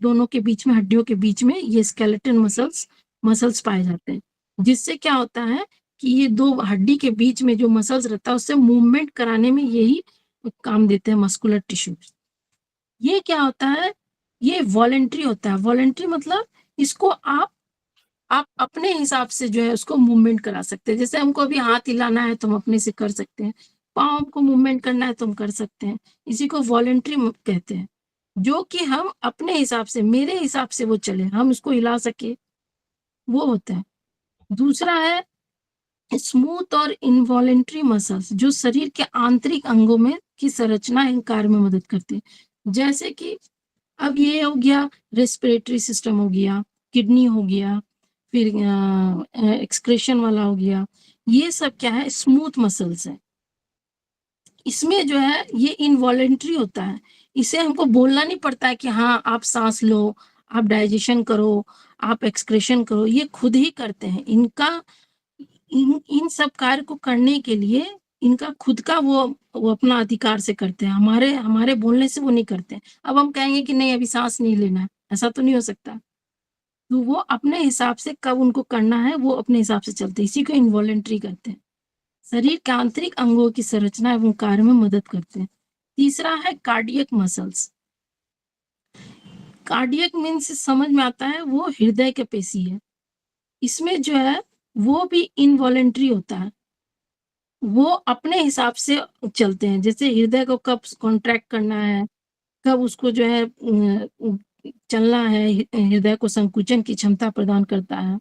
दोनों के बीच में, हड्डियों के बीच में ये स्केलेटल मसल्स पाए जाते हैं। जिससे क्या होता है कि ये दो हड्डी के बीच में जो मसल्स रहता है उससे मूवमेंट कराने में यही काम देते हैं मस्कुलर टिश्यू। ये क्या होता है? ये वॉलेंट्री होता है। वॉलेंट्री मतलब इसको आप अपने हिसाब से जो है उसको मूवमेंट करा सकते हैं। जैसे हमको अभी हाथ हिलाना है तो हम अपने से कर सकते हैं, पाँव को मूवमेंट करना है तो हम कर सकते हैं। इसी को वॉलेंट्री कहते हैं, जो कि हम अपने हिसाब से, मेरे हिसाब से वो चले, हम उसको हिला सके, वो होता है। दूसरा है स्मूथ और इनवॉलेंट्री मसल्स, जो शरीर के आंतरिक अंगों में की संरचना एवं कार्य में मदद करते हैं। जैसे कि अब ये हो गया रेस्पिरेटरी सिस्टम हो गया, किडनी हो गया, फिर एक्सक्रेशन वाला हो गया, ये सब क्या है? स्मूथ मसल्स है। इसमें जो है ये इनवॉलेंट्री होता है, इसे हमको बोलना नहीं पड़ता है कि हाँ आप सांस लो, आप डाइजेशन करो, आप एक्सक्रेशन करो, ये खुद ही करते हैं। इनका इन सब कार्य को करने के लिए इनका खुद का वो अपना अधिकार से करते हैं, हमारे बोलने से वो नहीं करते हैं। अब हम कहेंगे कि नहीं अभी सांस नहीं लेना है, ऐसा तो नहीं हो सकता। तो वो अपने हिसाब से कब उनको करना है वो अपने हिसाब से चलते हैं, इसी को इनवॉलेंट्री करते हैं। शरीर के आंतरिक अंगों की संरचना एवं कार्य में मदद करते हैं। तीसरा है कार्डियक मसल्स। कार्डियक मीन्स समझ में आता है वो हृदय के पेशी है। इसमें जो है वो भी इनवॉलेंट्री होता है, वो अपने हिसाब से चलते हैं। जैसे हृदय को कब कॉन्ट्रैक्ट करना है, कब उसको जो है चलना है, हृदय को संकुचन की क्षमता प्रदान करता है।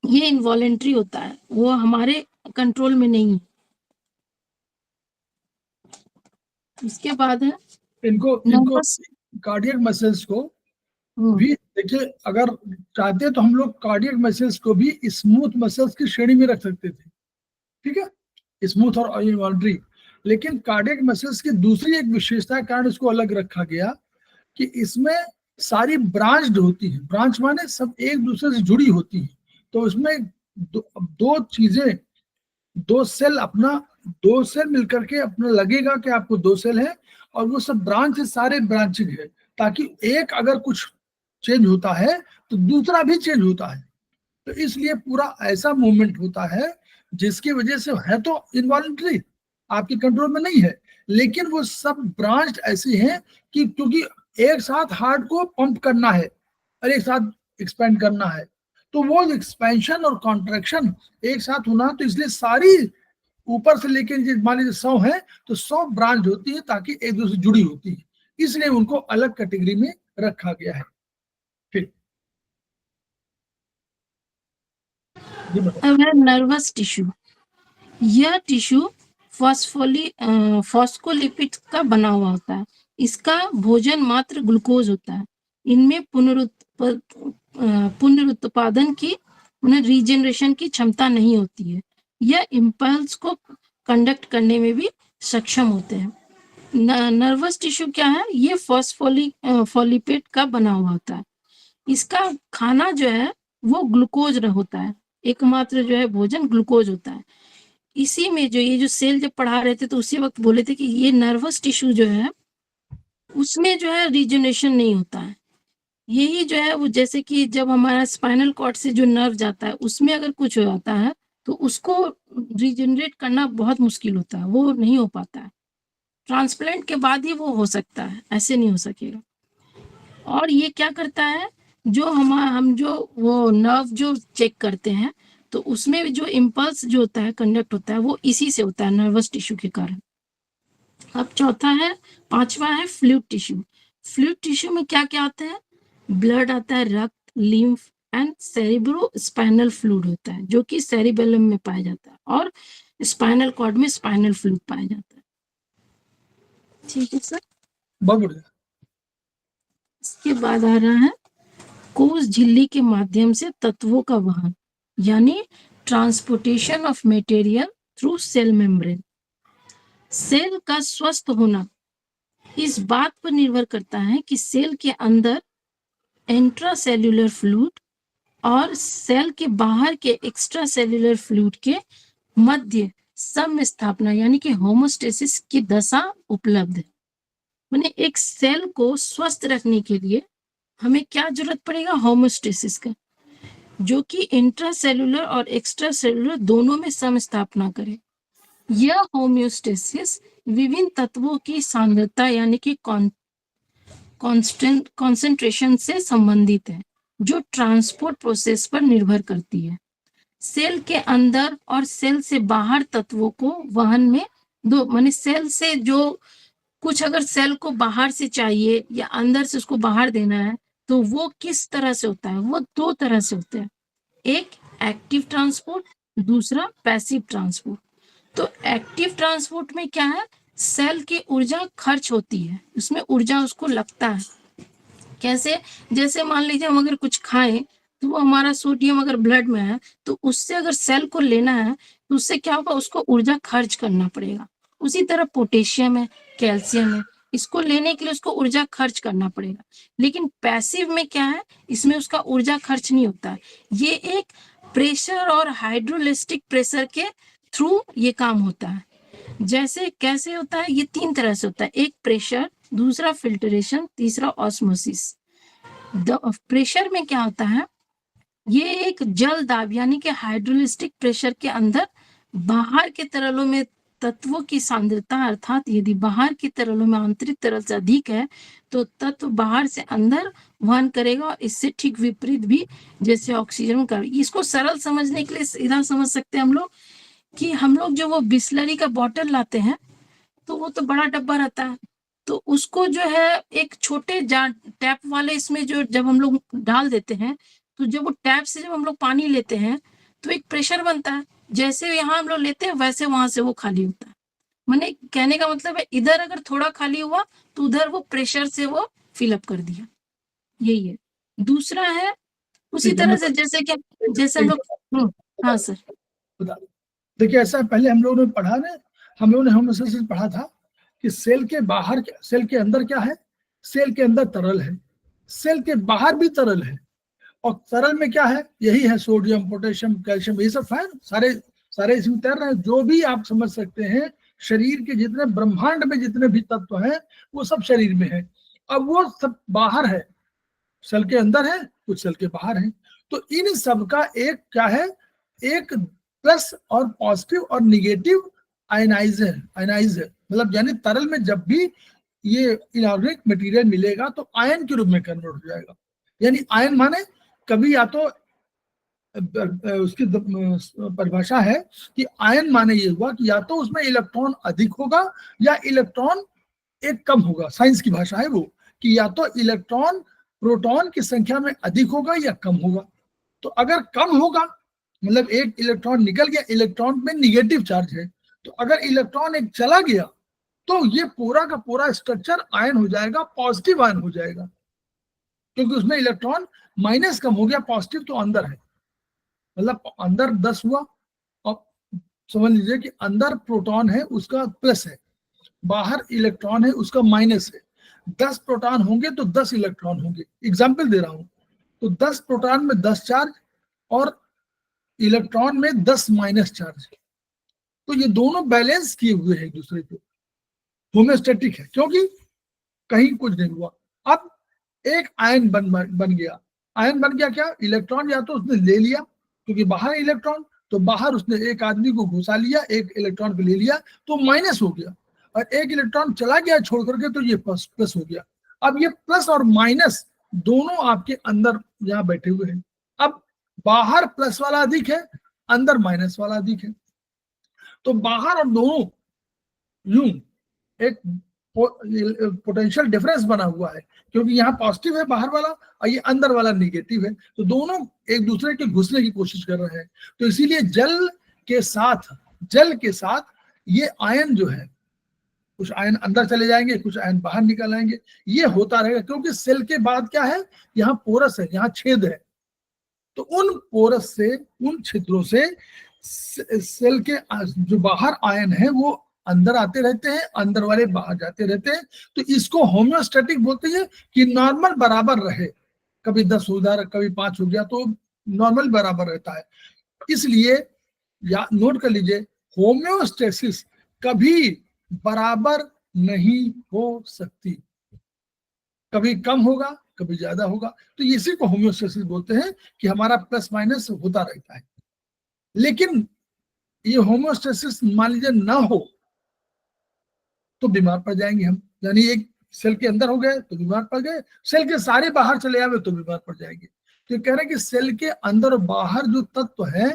ये इनवॉलेंट्री होता है, वो हमारे कंट्रोल में नहीं है। उसके बाद है इनको नर्वस। कार्डियक मसल्स को भी देखिए, अगर चाहते तो हम लोग कार्डियक मसल्स को भी स्मूथ मसल्स की श्रेणी में रख सकते थे, ठीक है, स्मूथ और इनवॉल्ट्री। लेकिन कार्डियक मसल्स की दूसरी एक विशेषता के कारण इसको अलग रखा गया कि इसमें सारी ब्रांच्ड होती है। ब्रांच माने सब एक दूसरे से जुड़ी होती है। तो इसमें दो चीजें, दो सेल मिलकर के अपना लगेगा कि आपको दो सेल है, और वो सब ब्रांच है, सारे ब्रांचिंग है, ताकि एक अगर कुछ चेंज होता है तो दूसरा भी चेंज होता है। तो इसलिए पूरा ऐसा मूवमेंट होता है जिसकी वजह से है तो इनवॉलंटरी, आपके कंट्रोल में नहीं है, लेकिन वो सब ब्रांच ऐसी हैं कि क्योंकि एक साथ हार्ट को पंप करना है और एक साथ एक्सपेंड करना है, तो वो एक्सपेंशन और कॉन्ट्रैक्शन एक साथ होना, तो इसलिए सारी ऊपर से लेकर मान लीजिए 100 है तो 100 ब्रांच होती है, ताकि एक दूसरे से जुड़ी होती है, इसलिए उनको अलग कैटेगरी में रखा गया है। ठीक, अब है नर्वस टिश्यू। यह टिश्यू फॉस्फोलिपिड का बना हुआ होता है। इसका भोजन मात्र ग्लूकोज होता है। इनमें पुनरुत्पादन की रीजनरेशन की क्षमता नहीं होती है। यह इम्पल्स को कंडक्ट करने में भी सक्षम होते हैं। नर्वस टिश्यू क्या है? ये फॉस्फोलिपिड का बना हुआ होता है। इसका खाना जो है वो ग्लूकोज होता है, एकमात्र जो है भोजन ग्लूकोज होता है। इसी में जो ये जो सेल जब पढ़ा रहे थे तो उसी वक्त बोले थे कि ये नर्वस टिश्यू जो है उसमें जो है रीजनरेशन नहीं होता है। यही जो है वो जैसे कि जब हमारा स्पाइनल कॉर्ड से जो नर्व जाता है उसमें अगर कुछ हो जाता है तो उसको रीजनरेट करना बहुत मुश्किल होता है, वो नहीं हो पाता है। ट्रांसप्लांट के बाद ही वो हो सकता है, ऐसे नहीं हो सकेगा। और ये क्या करता है, जो हम जो वो नर्व जो चेक करते हैं तो उसमें भी जो इम्पल्स जो होता है कंडक्ट होता है वो इसी से होता है, नर्वस टिश्यू के कारण। अब पांचवा है फ्लूइड टिश्यू। फ्लूइड टिश्यू में क्या क्या आता है? ब्लड आता है, रक्त, lymph and cerebro spinal fluid होता है, जो कि सेरिबेलम में पाया जाता है, और स्पाइनल कॉर्ड में स्पाइनल फ्लूइड पाया जाता है। ठीक है सर, बहुत बढ़िया। इसके बाद आ रहा है कोश झिल्ली के माध्यम से तत्वों का वहन, यानी transportation of material through cell membrane. Cell का स्वस्थ होना इस बात पर निर्भर करता है कि सेल के अंदर इंट्रासेल्युलर फ्लूइड और सेल के बाहर के एक्स्ट्रा सेल्युलर फ्लूइड के मध्य समस्थापना यानी कि होमोस्टेसिस की दशा उपलब्ध है। माने एक सेल को स्वस्थ रखने के लिए हमें क्या जरूरत पड़ेगा? होमोस्टेसिस का, जो कि इंट्रासेल्युलर और एक्स्ट्रा सेल्युलर दोनों में समस्थापना करे। यह होम्योस्टेसिस विभिन्न तत्वों की सांद्रता यानी कि कॉन्सेंट्रेशन से संबंधित है, जो ट्रांसपोर्ट प्रोसेस पर निर्भर करती है। सेल के अंदर और सेल से बाहर तत्वों को वहन में दो, माने सेल से जो कुछ अगर सेल को बाहर से चाहिए या अंदर से उसको बाहर देना है तो वो किस तरह से होता है? वो दो तरह से होता है, एक एक्टिव ट्रांसपोर्ट, दूसरा पैसिव ट्रांसपोर्ट। तो एक्टिव ट्रांसपोर्ट में क्या है? सेल की ऊर्जा खर्च होती है, उसमें ऊर्जा उसको लगता है। कैसे? जैसे मान लीजिए हम अगर कुछ खाएं तो वो हमारा सोडियम अगर ब्लड में है तो उससे अगर सेल को लेना है तो उससे क्या होगा? उसको ऊर्जा खर्च करना पड़ेगा। उसी तरह पोटेशियम है, कैल्शियम है, इसको लेने के लिए उसको ऊर्जा खर्च करना पड़ेगा। लेकिन पैसिव में क्या है? इसमें उसका ऊर्जा खर्च नहीं होता है। ये एक प्रेशर और हाइड्रोलिस्टिक प्रेशर के थ्रू ये काम होता है। जैसे कैसे होता है? ये तीन तरह से होता है, एक प्रेशर, दूसरा फिल्ट्रेशन, तीसरा ऑस्मोसिस। प्रेशर में क्या होता है? ये एक जल दाब यानी कि हाइड्रोलिस्टिक प्रेशर के अंदर बाहर के तरलों में तत्वों की सांद्रता अर्थात यदि बाहर के तरलों में आंतरिक तरल से अधिक है तो तत्व बाहर से अंदर वहन करेगा, और इससे ठीक विपरीत भी, जैसे ऑक्सीजन का। इसको सरल समझने के लिए सीधा समझ सकते हैं हम लोग कि हम लोग जो वो बिस्लरी का बॉटल लाते हैं तो वो तो बड़ा डब्बा रहता है, तो उसको जो है एक छोटे टैप वाले इसमें जो जब हम लोग डाल देते हैं, तो जब वो टैप से जब हम लोग पानी लेते हैं तो एक प्रेशर बनता है, जैसे यहाँ हम लोग लेते हैं वैसे वहां से वो खाली होता है। मैंने कहने का मतलब है इधर अगर थोड़ा खाली हुआ तो उधर वो प्रेशर से वो फिलअप कर दिया, यही है। दूसरा है उसी तरह से जैसे हम लोग हाँ सर देखिए ऐसा पहले हम लोगों ने पढ़ा ना, हम लोगों ने होमोस्टेसिस पढ़ा था कि सेल के बाहर, सेल के अंदर क्या है, सेल के अंदर तरल है, सेल के बाहर भी तरल है, और तरल में क्या है, यही है सोडियम, पोटेशियम, कैल्शियम, ये सब है, सारे इसमें तैर रहे हैं। जो भी आप समझ सकते हैं शरीर के जितने ब्रह्मांड में जितने भी तत्व हैं वो सब शरीर में है। अब वो सब बाहर है, सेल के अंदर है, कुछ सेल के बाहर है। तो इन सब का एक क्या है, एक प्लस और पॉजिटिव और निगेटिव आयनाइज है, मतलब यानी तरल में जब भी ये इनऑर्गेनिक मटेरियल मिलेगा तो आयन के रूप में कन्वर्ट हो जाएगा। यानी आयन माने कभी या तो उसकी परिभाषा है कि आयन माने ये हुआ कि या तो उसमें इलेक्ट्रॉन अधिक होगा या इलेक्ट्रॉन एक कम होगा। साइंस की भाषा है वो कि या तो इलेक्ट्रॉन प्रोटॉन की संख्या में अधिक होगा या कम होगा। तो अगर कम होगा मतलब एक इलेक्ट्रॉन निकल गया, इलेक्ट्रॉन में निगेटिव चार्ज है, तो अगर इलेक्ट्रॉन एक चला गया तो ये पूरा का पूरा स्ट्रक्चर आयन हो जाएगा, पॉजिटिव आयन हो जाएगा, क्योंकि उसमें इलेक्ट्रॉन माइनस कम हो गया, पॉजिटिव तो अंदर है। मतलब अंदर 10 हुआ, और समझ लीजिए कि अंदर प्रोटॉन है उसका प्लस है, बाहर इलेक्ट्रॉन है उसका माइनस है। 10 प्रोटॉन होंगे तो 10 इलेक्ट्रॉन होंगे, एग्जाम्पल दे रहा हूं। तो 10 प्रोटॉन में 10 चार्ज और इलेक्ट्रॉन में 10 माइनस चार्ज, तो ये दोनों बैलेंस किए हुए हैं एक दूसरे को, होम्योस्टेटिक है, क्योंकि कहीं कुछ नहीं हुआ। अब एक आयन बन गया। आयन बन गया क्या, इलेक्ट्रॉन या तो उसने ले लिया, क्योंकि बाहर इलेक्ट्रॉन, तो बाहर उसने एक आदमी को घुसा लिया, एक इलेक्ट्रॉन को ले लिया तो माइनस हो गया, और एक इलेक्ट्रॉन चला गया छोड़ करके तो ये प्लस हो गया। अब ये प्लस और माइनस दोनों आपके अंदर यहाँ बैठे हुए हैं। अब बाहर प्लस वाला अधिक है, अंदर माइनस वाला अधिक है, तो बाहर और दोनों यूं एक पोटेंशियल डिफरेंस बना हुआ है, क्योंकि यहाँ पॉजिटिव है बाहर वाला और ये अंदर वाला निगेटिव है, तो दोनों एक दूसरे के घुसने की कोशिश कर रहे हैं। तो इसीलिए जल के साथ ये आयन जो है, कुछ आयन अंदर चले जाएंगे, कुछ आयन बाहर निकल आएंगे, ये होता रहेगा। क्योंकि सेल के बाद क्या है, यहाँ पोरस है, यहाँ छेद है, तो उन पोरस से, उन छिद्रों से सेल के जो बाहर आयन है वो अंदर आते रहते हैं, अंदर वाले बाहर जाते रहते हैं। तो इसको होम्योस्टैटिक बोलते हैं कि नॉर्मल बराबर रहे, कभी 10 हो गया, कभी 5 हो गया, तो नॉर्मल बराबर रहता है। इसलिए या नोट कर लीजिए, होम्योस्टेसिस कभी बराबर नहीं हो सकती, कभी कम होगा कभी ज्यादा होगा। तो इसी को होम्योस्टेसिस बोलते हैं कि हमारा प्लस माइनस होता रहता है। लेकिन ये होम्योस्टेसिस मान लीजिए ना हो तो बीमार पड़ जाएंगे हम। यानी एक सेल के अंदर हो गए तो बीमार पड़ गए, सेल के सारे बाहर चले आए तो बीमार पड़ जाएंगे। तो कह रहे हैं कि सेल के अंदर और बाहर जो तत्व है,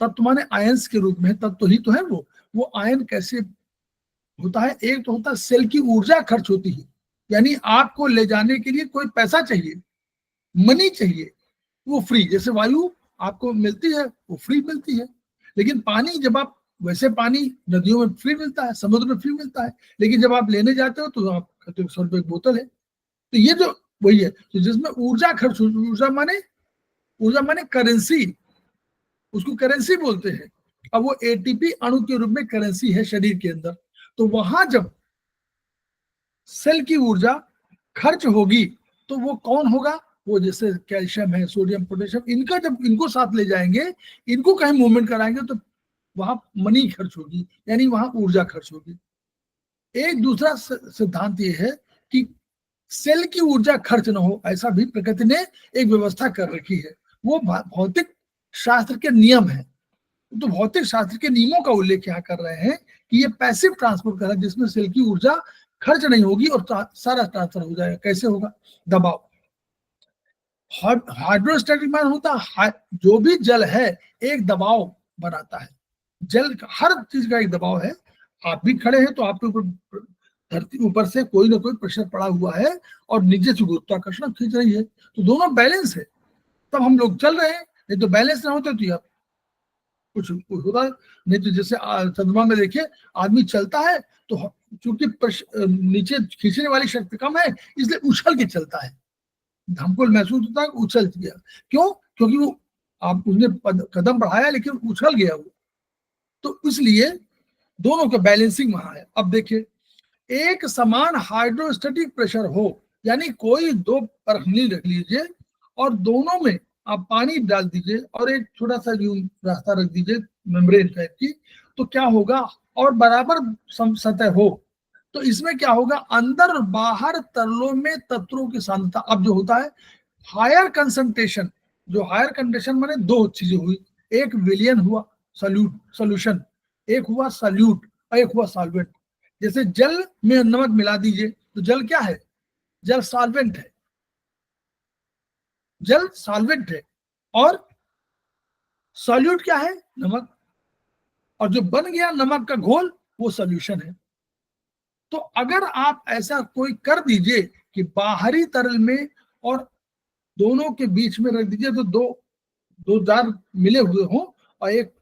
तत्व माने आयंस के रूप में, तत्व ही तो है वो आयन कैसे होता है। एक तो होता है सेल की ऊर्जा खर्च होती है, यानी आपको ले जाने के लिए कोई पैसा चाहिए, मनी चाहिए, वो फ्री। जैसे वायु आपको मिलती है वो फ्री मिलती है, लेकिन पानी जब आप, वैसे पानी नदियों में फ्री मिलता है, समुद्र में फ्री मिलता है, लेकिन जब आप लेने जाते हो तो आप कहते हो 100 रुपए की बोतल है। तो ये जो वही है, तो जिसमें ऊर्जा खर्च होती, ऊर्जा माने करेंसी, उसको करेंसी बोलते हैं। अब वो एटीपी अणु के रूप में करेंसी है शरीर के अंदर। तो वहां जब सेल की ऊर्जा खर्च होगी तो वो कौन होगा, वो जैसे कैल्शियम है, सोडियम, पोटेशियम, इनका जब इनको साथ ले जाएंगे, इनको कहीं मूवमेंट कराएंगे तो वहां मनी खर्च होगी, यानी वहां ऊर्जा खर्च होगी। एक दूसरा सिद्धांत ये है कि सेल की ऊर्जा खर्च न हो, ऐसा भी प्रकृति ने एक व्यवस्था कर रखी है। वो भौतिक शास्त्र के नियम है। तो भौतिक शास्त्र के नियमों का उल्लेख यहाँ कर रहे हैं कि ये पैसिव ट्रांसपोर्ट कर रहा है, जिसमें सेल की ऊर्जा खर्च नहीं होगी और सारा ट्रांसफर हो जाएगा। कैसे होगा? दबाव। हाइड्रोस्टैटिक मान होता है जो भी जल है एक दबाव बनाता है। जल हर चीज का एक दबाव है। आप भी खड़े हैं तो आपके ऊपर धरती ऊपर से कोई ना कोई प्रेशर पड़ा हुआ है और नीचे से गुरुत्वाकर्षण खींच रही है, तो दोनों बैलेंस है, तब हम लोग चल रहे हैं। नहीं तो बैलेंस ना होता तो यार कुछ होता नहीं। तो जैसे चंद्रमा में देखिए आदमी चलता है तो चूंकि नीचे खींचने वाली शक्ति कम है इसलिए उछल के चलता है, हमको महसूस होता है उछल गया। क्यों? क्योंकि वो आप उसने कदम बढ़ाया लेकिन उछल गया वो, तो इसलिए दोनों का बैलेंसिंग वहां है। अब देखिए एक समान हाइड्रोस्टैटिक प्रेशर हो, यानी कोई दो परखनी रख लीजिए और दोनों में आप पानी डाल दीजिए और एक छोटा सा रास्ता रख दीजिए मेम्ब्रेन टाइप की, तो क्या होगा? और बराबर सतह हो तो इसमें क्या होगा? अंदर और बाहर तरलों में तत्वों की सांद्रता। अब जो होता है हायर कंसंट्रेशन, जो हायर कंसंट्रेशन माने दो चीजें हुई, एक विलियन हुआ सोल्यूशन, एक हुआ सल्यूट और एक हुआ सॉल्वेंट। जैसे जल में नमक मिला दीजिए तो जल क्या है? जल सॉल्वेंट है, जल सॉल्वेंट है। और सॉल्यूट क्या है? नमक। और जो बन गया नमक का घोल वो सॉल्यूशन है। तो अगर आप ऐसा कोई कर दीजिए कि बाहरी तरल में और दोनों के बीच में रख दीजिए तो दो जार मिले हुए हों और एक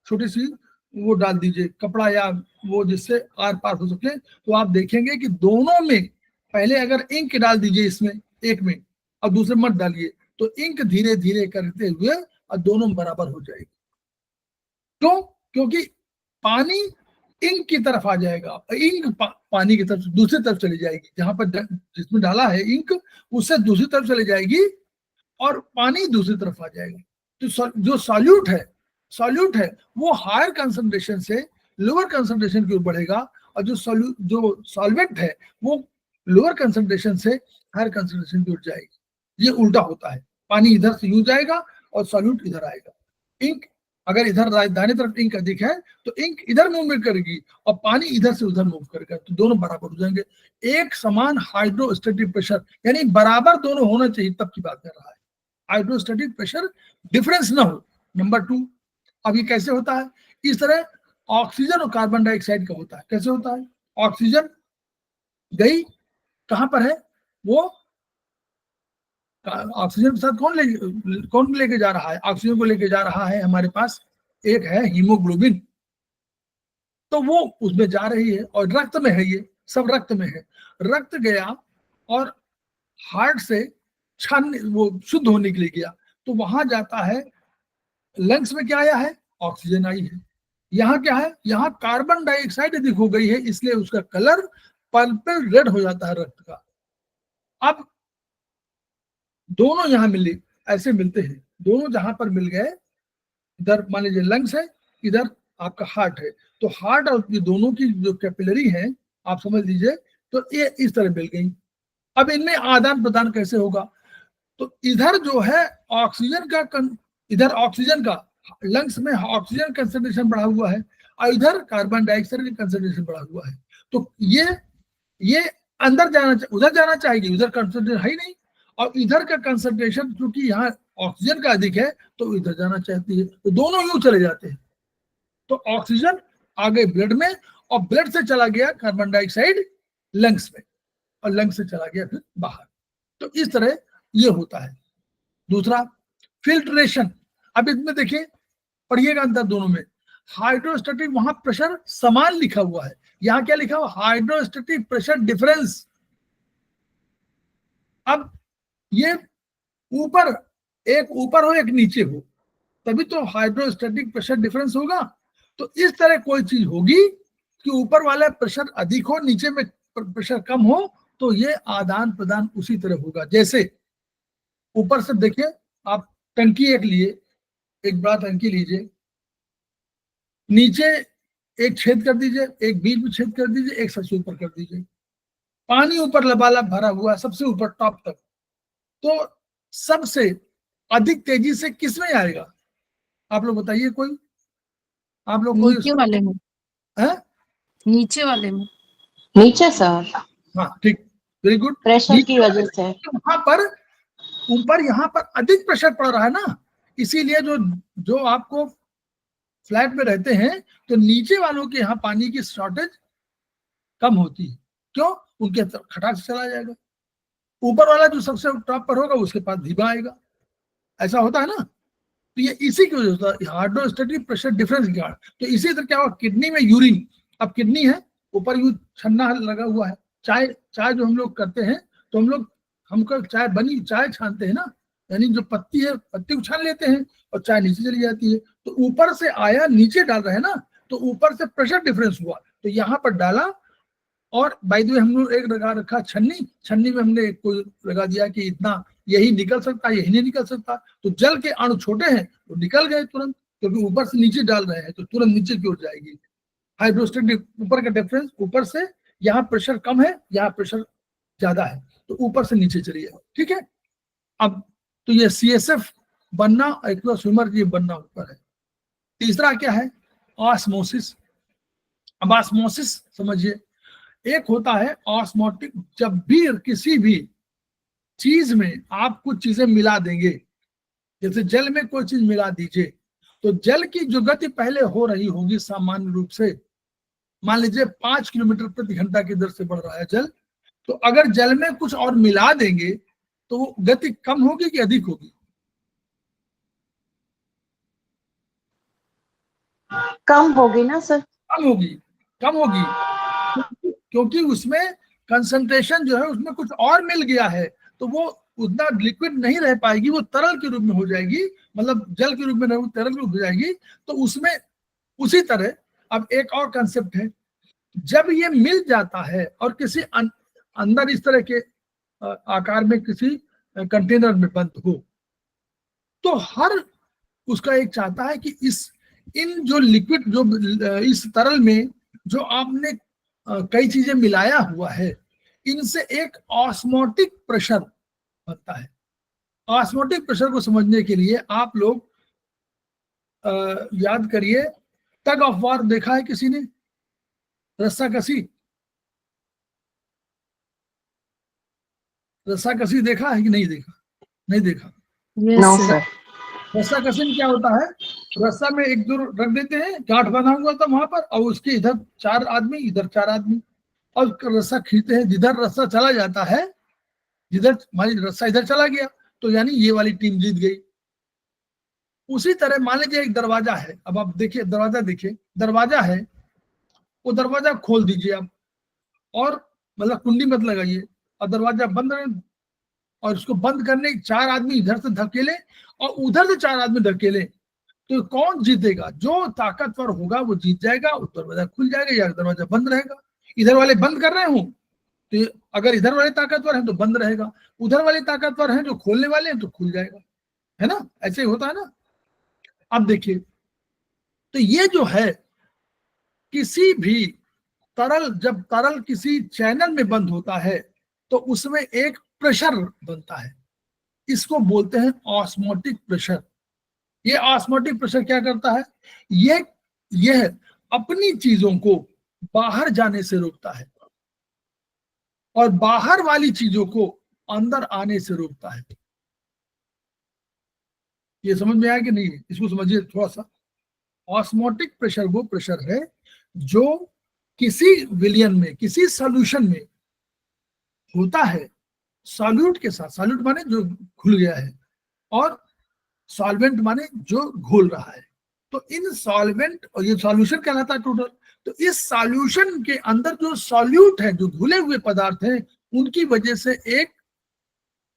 छोटी सी वो डाल दीजिए कपड़ा या वो जिससे आर पार हो सके, तो आप देखेंगे कि दोनों में पहले अगर इंक डाल दीजिए इसमें एक में और दूसरे मत डालिए तो इंक धीरे धीरे करते हुए और दोनों बराबर हो जाएगी। क्यों? क्योंकि पानी इंक की तरफ आ जाएगा, इंक पानी की तरफ दूसरी तरफ चली जाएगी, जहां पर जिसमें डाला है इंक उससे दूसरी तरफ चली जाएगी और पानी दूसरी तरफ आ जाएगा। तो जो सॉल्यूट है वो हायर कंसंट्रेशन से लोअर कंसंट्रेशन की ओर बढ़ेगा और जो सॉल्वेंट है वो लोअर कंसंट्रेशन से हायर कंसंट्रेशन की ओर जाएगी। ये उल्टा होता है, पानी इधर से यूं जाएगा और सॉल्यूट इधर आएगा। इंक अगर इधर दाहिने तरफ इंक अधिक है तो इंक इधर मूवमेंट करेगी और पानी इधर से उधर मूव करेगा, तो दोनों बराबर हो जाएंगे। एक समान हाइड्रोस्टैटिक प्रेशर यानी बराबर दोनों होना चाहिए, तब की बात कर रहा है। हाइड्रोस्टैटिक प्रेशर डिफरेंस ना हो। नंबर 2, अब ये कैसे होता है? इस तरह ऑक्सीजन और कार्बन डाइऑक्साइड का होता है। कैसे होता है? ऑक्सीजन गई कहां पर है? वो ऑक्सीजन के साथ कौन लेके जा रहा है? ऑक्सीजन को लेके जा रहा है हमारे पास एक है हीमोग्लोबिन, तो वो उसमें जा रही है और रक्त में है, ये सब रक्त में है। रक्त गया और हार्ट से छान वो शुद्ध होने के लिए गया, तो वहां जाता है। लंग्स में क्या आया है? ऑक्सीजन आई है। यहाँ क्या है? यहाँ कार्बन डाइऑक्साइड अधिक हो गई है, इसलिए उसका कलर पर्पल रेड हो जाता है रक्त का। अब दोनों यहाँ मिले, ऐसे मिलते हैं, दोनों जहां पर मिल गए, इधर मान लीजिए लंग्स है, इधर आपका हार्ट है, तो हार्ट और ये दोनों की जो कैपिलरी है आप समझ लीजिए, तो ये इस तरह मिल गई। अब इनमें आदान प्रदान कैसे होगा? तो इधर जो है ऑक्सीजन का इधर ऑक्सीजन का लंग्स में ऑक्सीजन कंसंट्रेशन बढ़ा हुआ है और इधर कार्बन डाइऑक्साइड का कंसंट्रेशन बढ़ा हुआ है, तो ये अंदर जाना उधर जाना चाहिए, उधर कंसंट्रेशन है ही नहीं, और इधर का कंसंट्रेशन क्योंकि यहाँ ऑक्सीजन का अधिक है तो इधर जाना चाहती है, तो दोनों यूं चले जाते हैं। तो ऑक्सीजन आ गए ब्लड में और ब्लड से चला गया कार्बन डाइऑक्साइड लंग्स में और लंग्स से चला गया फिर बाहर। तो इस तरह ये होता है। दूसरा फिल्ट्रेशन। अब इसमें देखिए, पढ़िएगा अंतर दोनों में। हाइड्रोस्टैटिक वहां प्रेशर समान लिखा हुआ है, यहां क्या लिखा हुआ? Hydrostatic pressure difference. अब ये एक ऊपर हो एक नीचे हो तभी तो हाइड्रोस्टैटिक प्रेशर डिफरेंस होगा। तो इस तरह कोई चीज होगी कि ऊपर वाला प्रेशर अधिक हो, नीचे में प्रेशर कम हो, तो ये आदान प्रदान उसी तरह होगा। जैसे ऊपर से देखिए आप टंकी एक बड़ा टंकी लीजिए, नीचे एक छेद कर दीजिए, एक बीच में छेद कर दीजिए, एक सबसे ऊपर कर दीजिए, पानी ऊपर लबालब भरा हुआ सबसे ऊपर टॉप तक, तो सबसे अधिक तेजी से किसमें आएगा? आप लोग बताइए कोई। आप लोग को नीचे वाले में, है? नीचे वाले में, नीचे सर, हाँ ठीक, वेरी गुड। प्रेशर की वजह से। वहां पर ऊपर यहाँ पर अधिक प्रेशर पड़ रहा है ना, इसीलिए जो आपको फ्लैट में रहते हैं तो नीचे वालों के यहाँ पानी की शॉर्टेज कम होती है। क्यों? उनके खटाक से चला जाएगा, ऊपर वाला जो सबसे टॉप पर होगा उसके पास धीमा आएगा, ऐसा होता है ना। तो ये इसी की वजह से हाइड्रोस्टैटिक प्रेशर डिफरेंस के कारण। तो इसी तरह क्या हुआ किडनी में यूरिन, अब किडनी है ऊपर यू छन्ना लगा हुआ है, चाय जो हम लोग करते हैं तो हमको चाय बनी चाय छानते हैं ना, यानी जो पत्ती है पत्ती को छान लेते हैं और चाय नीचे चली जाती है, तो ऊपर से आया नीचे डाल रहे हैं ना, तो ऊपर से प्रेशर डिफरेंस हुआ, तो यहाँ पर डाला और बाय द वे हम लोग एक लगा रखा छन्नी में हमने एक को लगा दिया कि इतना यही निकल सकता है, यही नहीं निकल सकता। तो जल के अणु छोटे हैं तो निकल गए तुरंत, क्योंकि ऊपर से नीचे डाल रहे हैं तो तुरंत नीचे की ओर जाएगी। हाइड्रोस्टैटिक ऊपर का डिफरेंस, ऊपर से यहाँ प्रेशर कम है, यहाँ प्रेशर ज्यादा है, तो ऊपर से नीचे चली जाए, ठीक है। अब तो ये CSF बनना, एक्वा स्विमर ये बनना ऊपर है। तीसरा क्या है? ऑस्मोसिस। अब ऑस्मोसिस समझिए, एक होता है ऑस्मोटिक, जब भी किसी भी चीज में आप कुछ चीजें मिला देंगे, जैसे जल में कोई चीज मिला दीजिए, तो जल की जो गति पहले हो रही होगी सामान्य रूप से, मान लीजिए 5 किलोमीटर प्रति घंटा की दर से बढ़ रहा है जल, तो अगर जल में कुछ और मिला देंगे तो वो गति कम होगी कि अधिक होगी? कम होगी ना सर? कम होगी, क्योंकि उसमें कंसंट्रेशन जो है उसमें कुछ और मिल गया है, तो वो उतना लिक्विड नहीं रह पाएगी, वो तरल के रूप में हो जाएगी, मतलब जल के रूप में नहीं, तरल के रूप में हो जाएगी। तो उसमें उसी तरह अब एक और कंसेप्ट है, जब ये मिल जाता है और किसी अंदर इस तरह के आकार में किसी कंटेनर में बंद हो, तो हर उसका एक चाहता है कि इन जो लिक्विड जो इस तरल में जो आपने कई चीजें मिलाया हुआ है, इनसे एक ऑस्मोटिक प्रेशर बनता है। ऑस्मोटिक प्रेशर को समझने के लिए आप लोग याद करिए, टग ऑफ वार देखा है किसी ने? रस्साकसी देखा है कि नहीं देखा? नहीं देखा। No sir. रस्साकसी में क्या होता है, रस्सा में एक दो रख देते हैं, गांठ बना हुआ था वहां पर, और उसके इधर 4 आदमी, इधर 4 आदमी, और रस्सा खींचते हैं, जिधर रस्सा चला जाता है, जिधर हमारी रस्सा इधर चला गया तो यानी ये वाली टीम जीत गई। उसी तरह मान लीजिए एक दरवाजा है, अब आप देखिए दरवाजा, देखिए दरवाजा है, वो दरवाजा खोल दीजिए आप, और मतलब कुंडी मत लगाइए, और दरवाजा बंद है, और उसको बंद करने 4 आदमी इधर से धकेले और उधर से 4 आदमी धकेले, तो कौन जीतेगा? जो ताकतवर होगा वो जीत जाएगा, दरवाजा खुल जाएगा या दरवाजा बंद रहेगा। इधर वाले बंद कर रहे हो तो अगर इधर वाले ताकतवर हैं तो बंद रहेगा, उधर वाले ताकतवर हैं जो खोलने वाले हैं तो खुल जाएगा, है ना? ऐसे ही होता है ना। अब देखिए, तो ये जो है, किसी भी तरल, जब तरल किसी चैनल में बंद होता है तो उसमें एक प्रेशर बनता है, इसको बोलते हैं ऑस्मोटिक प्रेशर। ये ऑस्मोटिक प्रेशर क्या करता है? यह अपनी चीजों को बाहर जाने से रोकता है और बाहर वाली चीजों को अंदर आने से रोकता है। ये समझ में आया कि नहीं? इसको समझिए थोड़ा सा। ऑस्मोटिक प्रेशर वो प्रेशर है जो किसी विलयन में, किसी सॉल्यूशन में होता है, सॉल्यूट के साथ, सॉल्यूट माने जो घुल गया है, और सॉल्वेंट माने जो घोल रहा है, तो इन सॉल्वेंट, और ये सॉल्यूशन कहलाता है टोटल, तो इस सॉल्यूशन के अंदर जो सॉल्यूट है, जो घुले हुए पदार्थ हैं, उनकी वजह से एक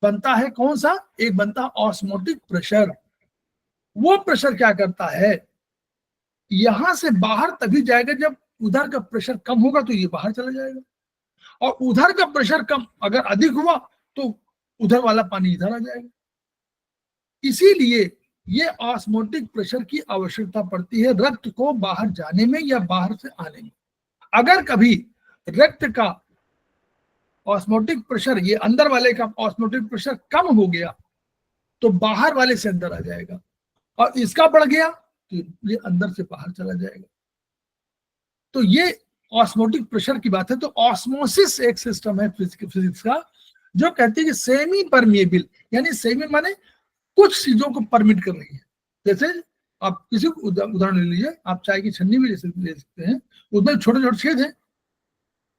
बनता है, कौन सा? एक बनता है ऑस्मोटिक प्रेशर। वो प्रेशर क्या करता है, यहां से बाहर तभी जाएगा जब उधर का प्रेशर कम होगा तो ये बाहर चला जाएगा, और उधर का प्रेशर कम अगर अधिक हुआ तो उधर वाला पानी इधर आ जाएगा। इसीलिए ये ऑस्मोटिक प्रेशर की आवश्यकता पड़ती है रक्त को बाहर जाने में या बाहर से आने में। अगर कभी रक्त का ऑस्मोटिक प्रेशर, ये अंदर वाले का ऑस्मोटिक प्रेशर कम हो गया तो बाहर वाले से अंदर आ जाएगा, और इसका बढ़ गया तो ये अंदर से बाहर चला जाएगा। तो ये ऑस्मोटिक प्रेशर की बात है। तो ऑस्मोसिस एक सिस्टम है फिजिक्स का जो कहती है कि सेमी परमिएबल, यानी सेमी माने कुछ चीजों को परमिट कर रही है। जैसे आप किसी उदाहरण ले लीजिए, आप चाय की छन्नी भी जैसे ले सकते हैं, उसमें छोटे छोटे छेद हैं,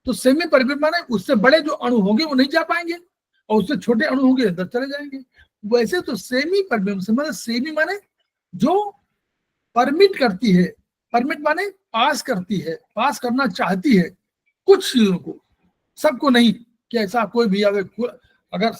तो सेमी परमिएबल माने उससे बड़े जो अणु होंगे वो नहीं जा पाएंगे और उससे छोटे अणु होंगे अंदर चले जाएंगे। वैसे तो सेमी परमिएबल माने, सेमी माने जो परमिट करती है, परमिट माने पास करती है, पास करना चाहती है कुछ चीजों को, सबको नहीं कि ऐसा कोई भी अगर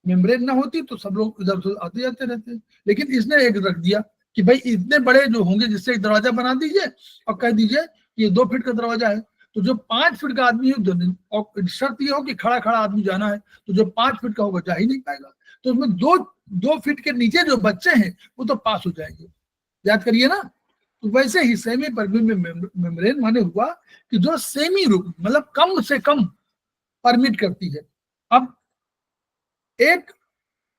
मेम्ब्रेन ना होती तो सब लोग इधर उधर आते जाते रहते, लेकिन इसने एक रख दिया कि भाई इतने बड़े जो होंगे जिससे एक दरवाजा बना दीजिए और कह दीजिए कि ये 2 फीट का दरवाजा है, तो जो 5 फीट का आदमी है, और शर्त ये हो कि खड़ा खड़ा आदमी जाना है, तो जो 5 फीट का होगा जा ही नहीं पाएगा, तो उसमें 2 फीट के नीचे जो बच्चे हैं वो तो पास हो जाएंगे। याद करिए ना। तो वैसे ही सेमी परमिएबल मेम्ब्रेन माने हुआ कि जो सेमी रूप मतलब कम से कम परमिट करती है। अब एक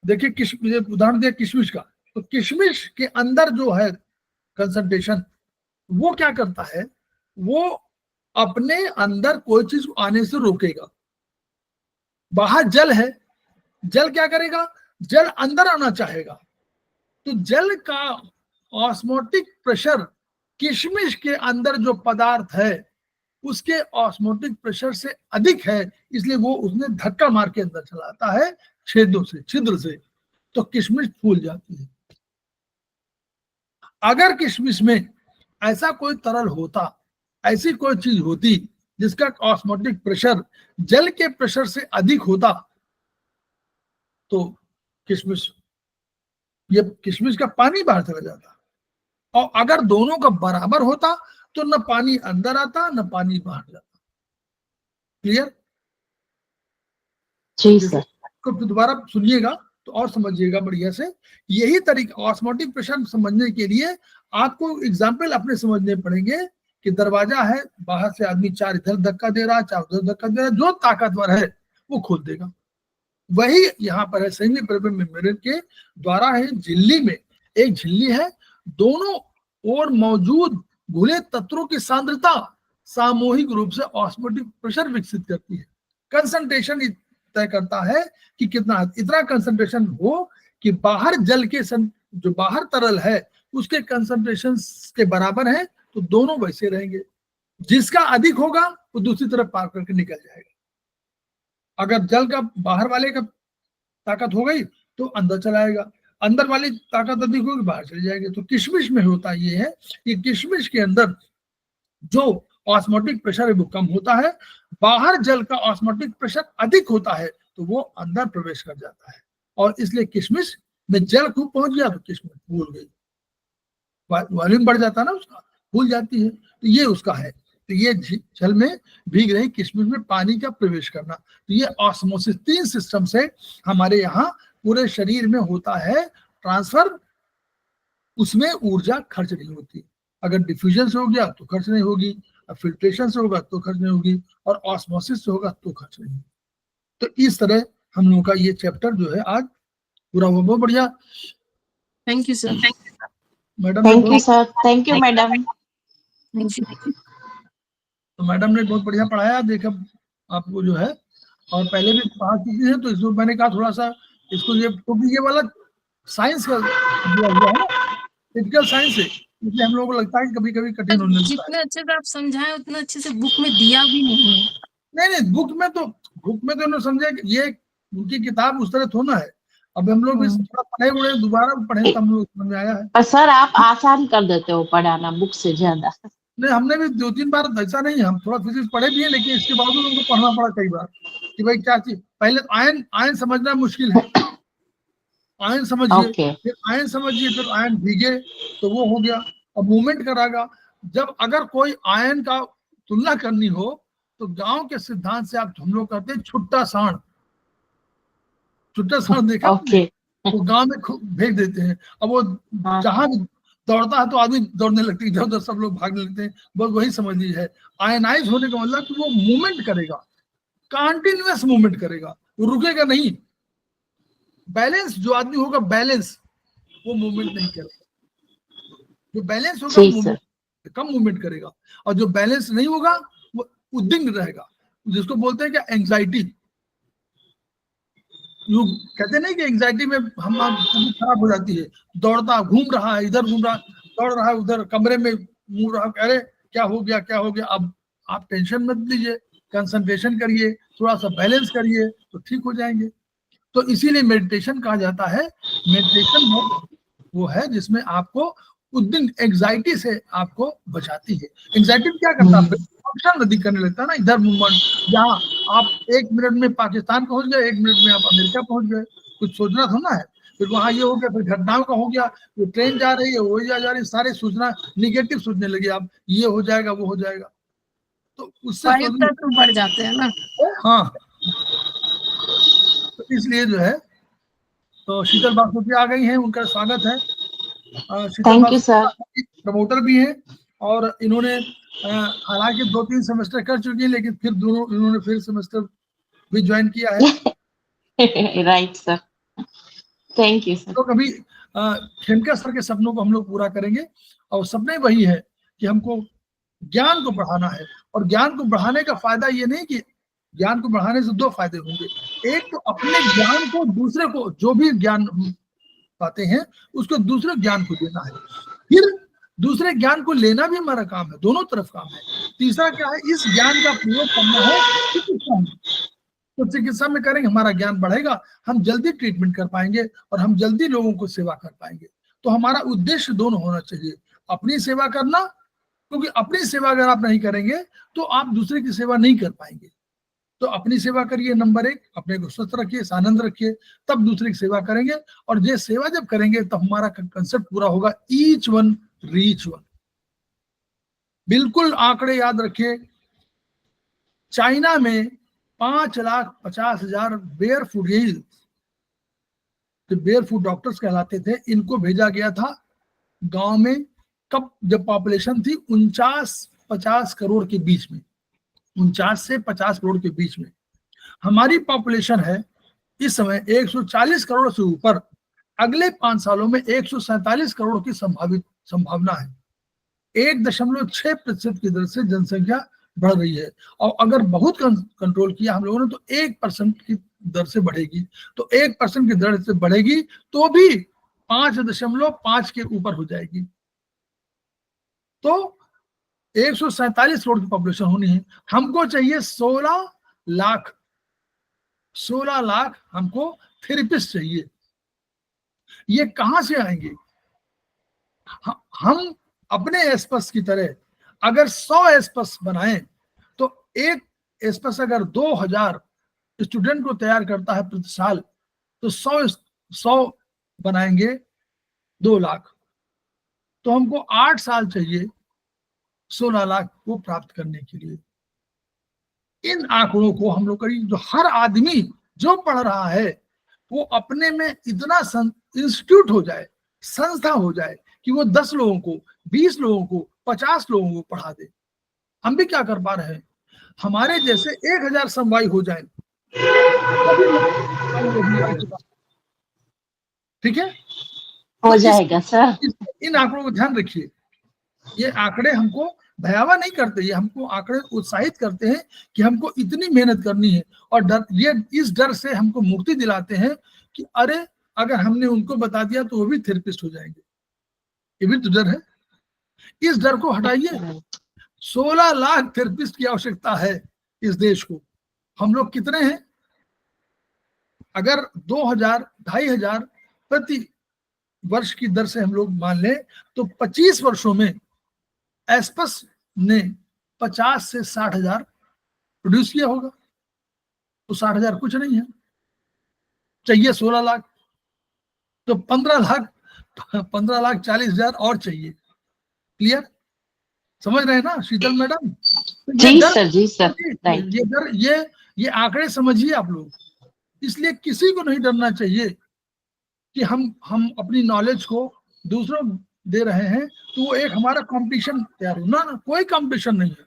देखिए उदाहरण दिया किशमिश का, तो किशमिश के अंदर जो है कंसंट्रेशन, वो क्या करता है, वो अपने अंदर कोई चीज आने से रोकेगा। बाहर जल है, जल क्या करेगा, जल अंदर आना चाहेगा, तो जल का ऑस्मोटिक प्रेशर किशमिश के अंदर जो पदार्थ है उसके ऑस्मोटिक प्रेशर से अधिक है, इसलिए वो उसने धक्का मार के अंदर चलाता है छेदों से, छिद्र से, तो किशमिश फूल जाती है। अगर किशमिश में ऐसा कोई तरल होता, ऐसी कोई चीज होती जिसका ऑस्मोटिक प्रेशर जल के प्रेशर से अधिक होता, तो किशमिश का पानी बाहर चला जाता, और अगर दोनों का बराबर होता तो न पानी अंदर आता न पानी बाहर जाता। क्लियर? जी सर। तो दोबारा सुनिएगा तो और समझिएगा बढ़िया से। यही तरीका ऑस्मोटिक प्रेशर समझने के लिए आपको एग्जाम्पल अपने समझने पड़ेंगे कि दरवाजा है, बाहर से आदमी 4 इधर धक्का दे रहा है, 4 उधर धक्का दे रहा है, जो ताकतवर है वो खोल देगा। वही यहाँ पर है सेमी परमिएबल मेम्ब्रेन के द्वारा है। झिल्ली में एक झिल्ली है, दोनों ओर मौजूद घुले तत्वों की सांद्रता सामूहिक रूप से ऑस्मोटिक प्रेशर विकसित करती है। कंसंट्रेशन तय करता है कि कितना, इतना कंसंट्रेशन हो कि बाहर जल के जो बाहर तरल है उसके कंसंट्रेशन के बराबर है, तो दोनों वैसे रहेंगे। जिसका अधिक होगा वो दूसरी तरफ पार करके निकल जाएगा। अगर जल का बाहर वाले का ताकत हो गई तो अंदर चलाएगा, अंदर वाली ताकत अधिक होगी बाहर चली जाएगी। तो किशमिश में होता ये है कि किशमिश के अंदर जो ऑस्मोटिक प्रेशर है वो कम होता है, बाहर जल का ऑस्मोटिक प्रेशर अधिक होता है तो वो अंदर प्रवेश कर जाता है, और इसलिए किशमिश में जल खूब पहुंच गया तो किशमिश फूल गई, वॉल्यूम बढ़ जाता है ना उसका, फूल जाती है। तो ये उसका है। तो ये जल में भीग रही किशमिश में पानी का प्रवेश करना, तो ये ऑस्मोसिस 3 सिस्टम से हमारे यहाँ पूरे शरीर में होता है ट्रांसफर। उसमें ऊर्जा खर्च नहीं होती। अगर डिफ्यूजन से हो गया तो खर्च नहीं होगी, फिल्ट्रेशन से होगा तो खर्च नहीं होगी, और ऑस्मोसिस से होगा तो खर्च नहीं होगी। तो इस तरह हम लोगों का ये चैप्टर जो है आज पूरा हुआ। बहुत बढ़िया, thank you sir. Madam. Thank you sir. Thank you madam. तो मैडम ने बहुत बढ़िया पढ़ाया। देखा आपको जो है, और पहले भी पढ़ा चुकी है, तो इसको मैंने कहा थोड़ा सा इसको ये, क्योंकि ये वाला साइंस का दिया हुआ है ना, फिजिकल साइंस है, इसलिए हम लोगों को लगता है कि कभी कभी कठिन होने लगता है। जितने अच्छे से आप समझाएं उतना अच्छे से बुक में दिया भी नहीं है। नहीं, बुक में तो उन्होंने समझे कि ये उनकी किताब उस तरह थोड़ा है। अब हम लोग इस थोड़ा पढ़े हुए दोबारा पढ़े तो हम लोग समझ में आया है। पर सर आप आसान कर देते हो पढ़ाना बुक से ज्यादा। नहीं, हमने भी 2-3 बार, ऐसा नहीं है, हम थोड़ा फिजिक्स पढ़े भी है, लेकिन इसके बावजूद उनको पढ़ना पड़ा कई बार कि भाई क्या चीज। पहले आयन समझना मुश्किल है, आयन समझिए, फिर आयन समझिए, फिर आयन भीगे तो वो हो गया। अब मूवमेंट करागा, जब अगर कोई आयन का तुलना करनी हो तो गांव के सिद्धांत से आप हम लोग कहते हैं छुट्टा सांड देखा वो गांव में भेज देते हैं। अब वो जहां दौड़ता है तो आदमी दौड़ने लगते हैं, इधर उधर सब लोग भागने लगते हैं। बस वही समझ लीजिए है आयनाइज होने का मतलब कि वो मूवमेंट करेगा, कंटिन्यूअस मूवमेंट करेगा, वो रुकेगा नहीं। बैलेंस जो आदमी होगा बैलेंस, वो मूवमेंट नहीं करेगा। जो बैलेंस होगा जी वो सर। कम मूवमेंट करेगा, और जो बैलेंस नहीं होगा वो उद्विग्न रहेगा, जिसको बोलते हैं क्या, एंग्जाइटी। जो कहते नहीं कि एंग्जाइटी में हम तबीयत खराब हो जाती है, दौड़ता घूम रहा है, इधर घूम रहा, दौड़ रहा है उधर, कमरे में मुड़ रहा, अरे क्या हो गया क्या हो गया। अब आप टेंशन मत लीजिए, कंसंट्रेशन करिए, थोड़ा सा बैलेंस करिए तो ठीक हो जाएंगे। तो इसीलिए मेडिटेशन कहा जाता है। मेडिटेशन वो है जिसमें आपको उद्विग्न, एंग्जाइटी से आपको बचाती है। एंग्जाइटी क्या करता है, फंक्शन अधिक करने लगता है ना, इधर मूवमेंट, जहाँ आप 1 मिनट में पाकिस्तान पहुंच गए, 1 मिनट में आप अमेरिका पहुंच गए, कुछ सोचना था ना है, फिर वहां ये हो गया, फिर घटनाओं का हो गया, वो ट्रेन जा रही है, वो जा रही, सारे सोचना, निगेटिव सोचने लगे आप, ये हो जाएगा वो हो जाएगा, तो उससे फाइव तक बढ़ जाते हैं ना। हाँ, तो इसलिए जो है, तो शीतल बासुकी आ गई हैं, उनका स्वागत है। Sheetal thank you sir. Basuki promoter भी हैं, और इन्होंने हालांकि 2-3 सेमेस्टर कर चुकी है, लेकिन फिर इन्होंने फिर सेमेस्टर भी ज्वाइन किया है। Right sir, thank you sir. तो कभी खेमका सर के सपनों को हम लोग पूरा करेंगे, और सपने वही है कि हमको ज्ञान को बढ़ाना है, और ज्ञान को बढ़ाने का फायदा ये नहीं कि, ज्ञान को बढ़ाने से 2 फायदे होंगे। एक तो अपने ज्ञान को दूसरे को, जो भी ज्ञान पाते हैं उसको दूसरे ज्ञान को देना है, फिर दूसरे ज्ञान को लेना भी हमारा काम है, दोनों तरफ काम है। तीसरा क्या है, इस ज्ञान का प्रयोग करना है चिकित्सा में, तो चिकित्सा में करेंगे, हमारा ज्ञान बढ़ेगा, हम जल्दी ट्रीटमेंट कर पाएंगे, और हम जल्दी लोगों को सेवा कर पाएंगे। तो हमारा उद्देश्य दोनों होना चाहिए, अपनी सेवा करना, क्योंकि अपनी सेवा अगर आप नहीं करेंगे तो आप दूसरे की सेवा नहीं कर पाएंगे। तो अपनी सेवा करिए, नंबर 1, अपने को स्वस्थ रखिए, आनंद रखिए, तब दूसरे की सेवा करेंगे, और ये सेवा जब करेंगे तब हमारा कंसेप्ट पूरा होगा, ईच वन रीच वन। बिल्कुल आंकड़े याद रखिए, चाइना में 5,50,000 बेयर फुट, यही जो बेयर फुट डॉक्टर्स कहलाते थे, इनको भेजा गया था गांव में, कब, जब पॉपुलेशन थी 49-50 करोड़ के बीच में, 49 से 50 करोड़ के बीच में। हमारी पॉपुलेशन है इस समय 140 करोड़ से ऊपर, अगले 5 सालों में 147 करोड़ की संभावना है। 1.6% की दर से जनसंख्या बढ़ रही है, और अगर बहुत कंट्रोल किया हम लोगों ने तो 1% की दर से बढ़ेगी, तो 1% की दर से बढ़ेगी तो भी 5.5 के ऊपर हो जाएगी, तो 147 करोड़ की पॉपुलेशन होनी है। हमको चाहिए 16 लाख हमको थेरेपिस्ट चाहिए। ये कहां से आएंगे? हम अपने एस्पस की तरह अगर 100 एस्पस बनाएं, तो एक एस्पस अगर 2000 स्टूडेंट को तैयार करता है प्रति साल, तो 100 बनाएंगे 2 लाख, तो हमको 8 साल चाहिए 16 लाख को प्राप्त करने के लिए। इन आंकड़ों को हम लोग करें, जो हर आदमी जो पढ़ रहा है वो अपने में इतना इंस्टीट्यूट हो जाए, संस्था हो जाए, कि वो 10 लोगों को, 20 लोगों को, 50 लोगों को पढ़ा दे। हम भी क्या कर पा रहे हैं, हमारे जैसे 1000 समवाय हो जाए, ठीक है, हो जाएगा सर। इन आंकड़ों को ध्यान रखिए। ये आंकड़े हमको भयावह नहीं करते, ये हमको आंकड़े उत्साहित करते हैं कि हमको इतनी मेहनत करनी है, और डर, ये इस डर से हमको मुक्ति दिलाते हैं कि अरे अगर हमने उनको बता दिया तो वो भी थेरेपिस्ट हो जाएंगे, ये भी तो डर है। इस डर को हटाइए। 16 लाख थेरेपिस्ट की आवश्यकता है इस देश को। हम लोग कितने हैं? अगर 2000, 2500 प्रति वर्ष की दर से हम लोग मान लें, तो 25 वर्षों में एस्पस ने 50 से 60,000 प्रोड्यूस किया होगा, तो 60,000 कुछ नहीं है, चाहिए 16 लाख, तो 15,40,000 और चाहिए। क्लियर, समझ रहे हैं ना शीतल मैडम? तो जी सर, जी सर, राइट। ये डर, ये आंकड़े समझिए आप लोग। इसलिए किसी को नहीं डरना चाहिए कि हम अपनी नॉलेज को दूसरों दे रहे हैं, तो वो एक हमारा कंपटीशन तैयार हो ना, कोई कंपटीशन नहीं है।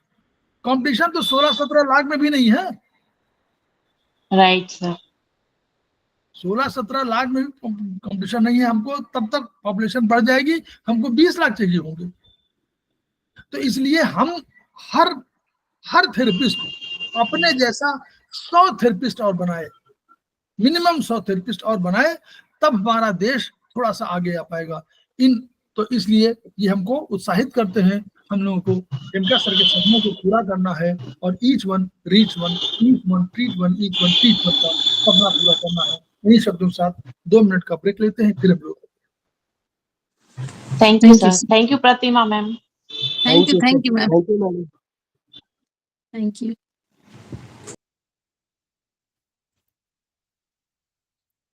कंपटीशन तो 16-17 लाख में भी नहीं है। Right sir. 16-17 लाख में कंपटीशन नहीं है हमको, तब तक पॉपुलेशन बढ़ जाएगी, हमको 20 लाख चाहिए होंगे। तो इसलिए हम हर थेरेपिस्ट अपने जैसा 100 थेरेपिस्ट और बनाए, मिनिमम 100 थेरेपिस्ट और बनाए, तब हमारा देश थोड़ा सा आगे आ पाएगा। तो इसलिए ये हमको उत्साहित करते हैं, हम लोगों को इनका सर के सपनों को पूरा करना है और each one reach one, each one treat one, each one treat one का सपना पूरा करना है। इन्हीं शब्दों के साथ 2 मिनट का ब्रेक लेते हैं, फिर हम लोग। Thank you sir, thank you Pratima ma'am. Thank you ma'am, thank you ma'am. Thank you.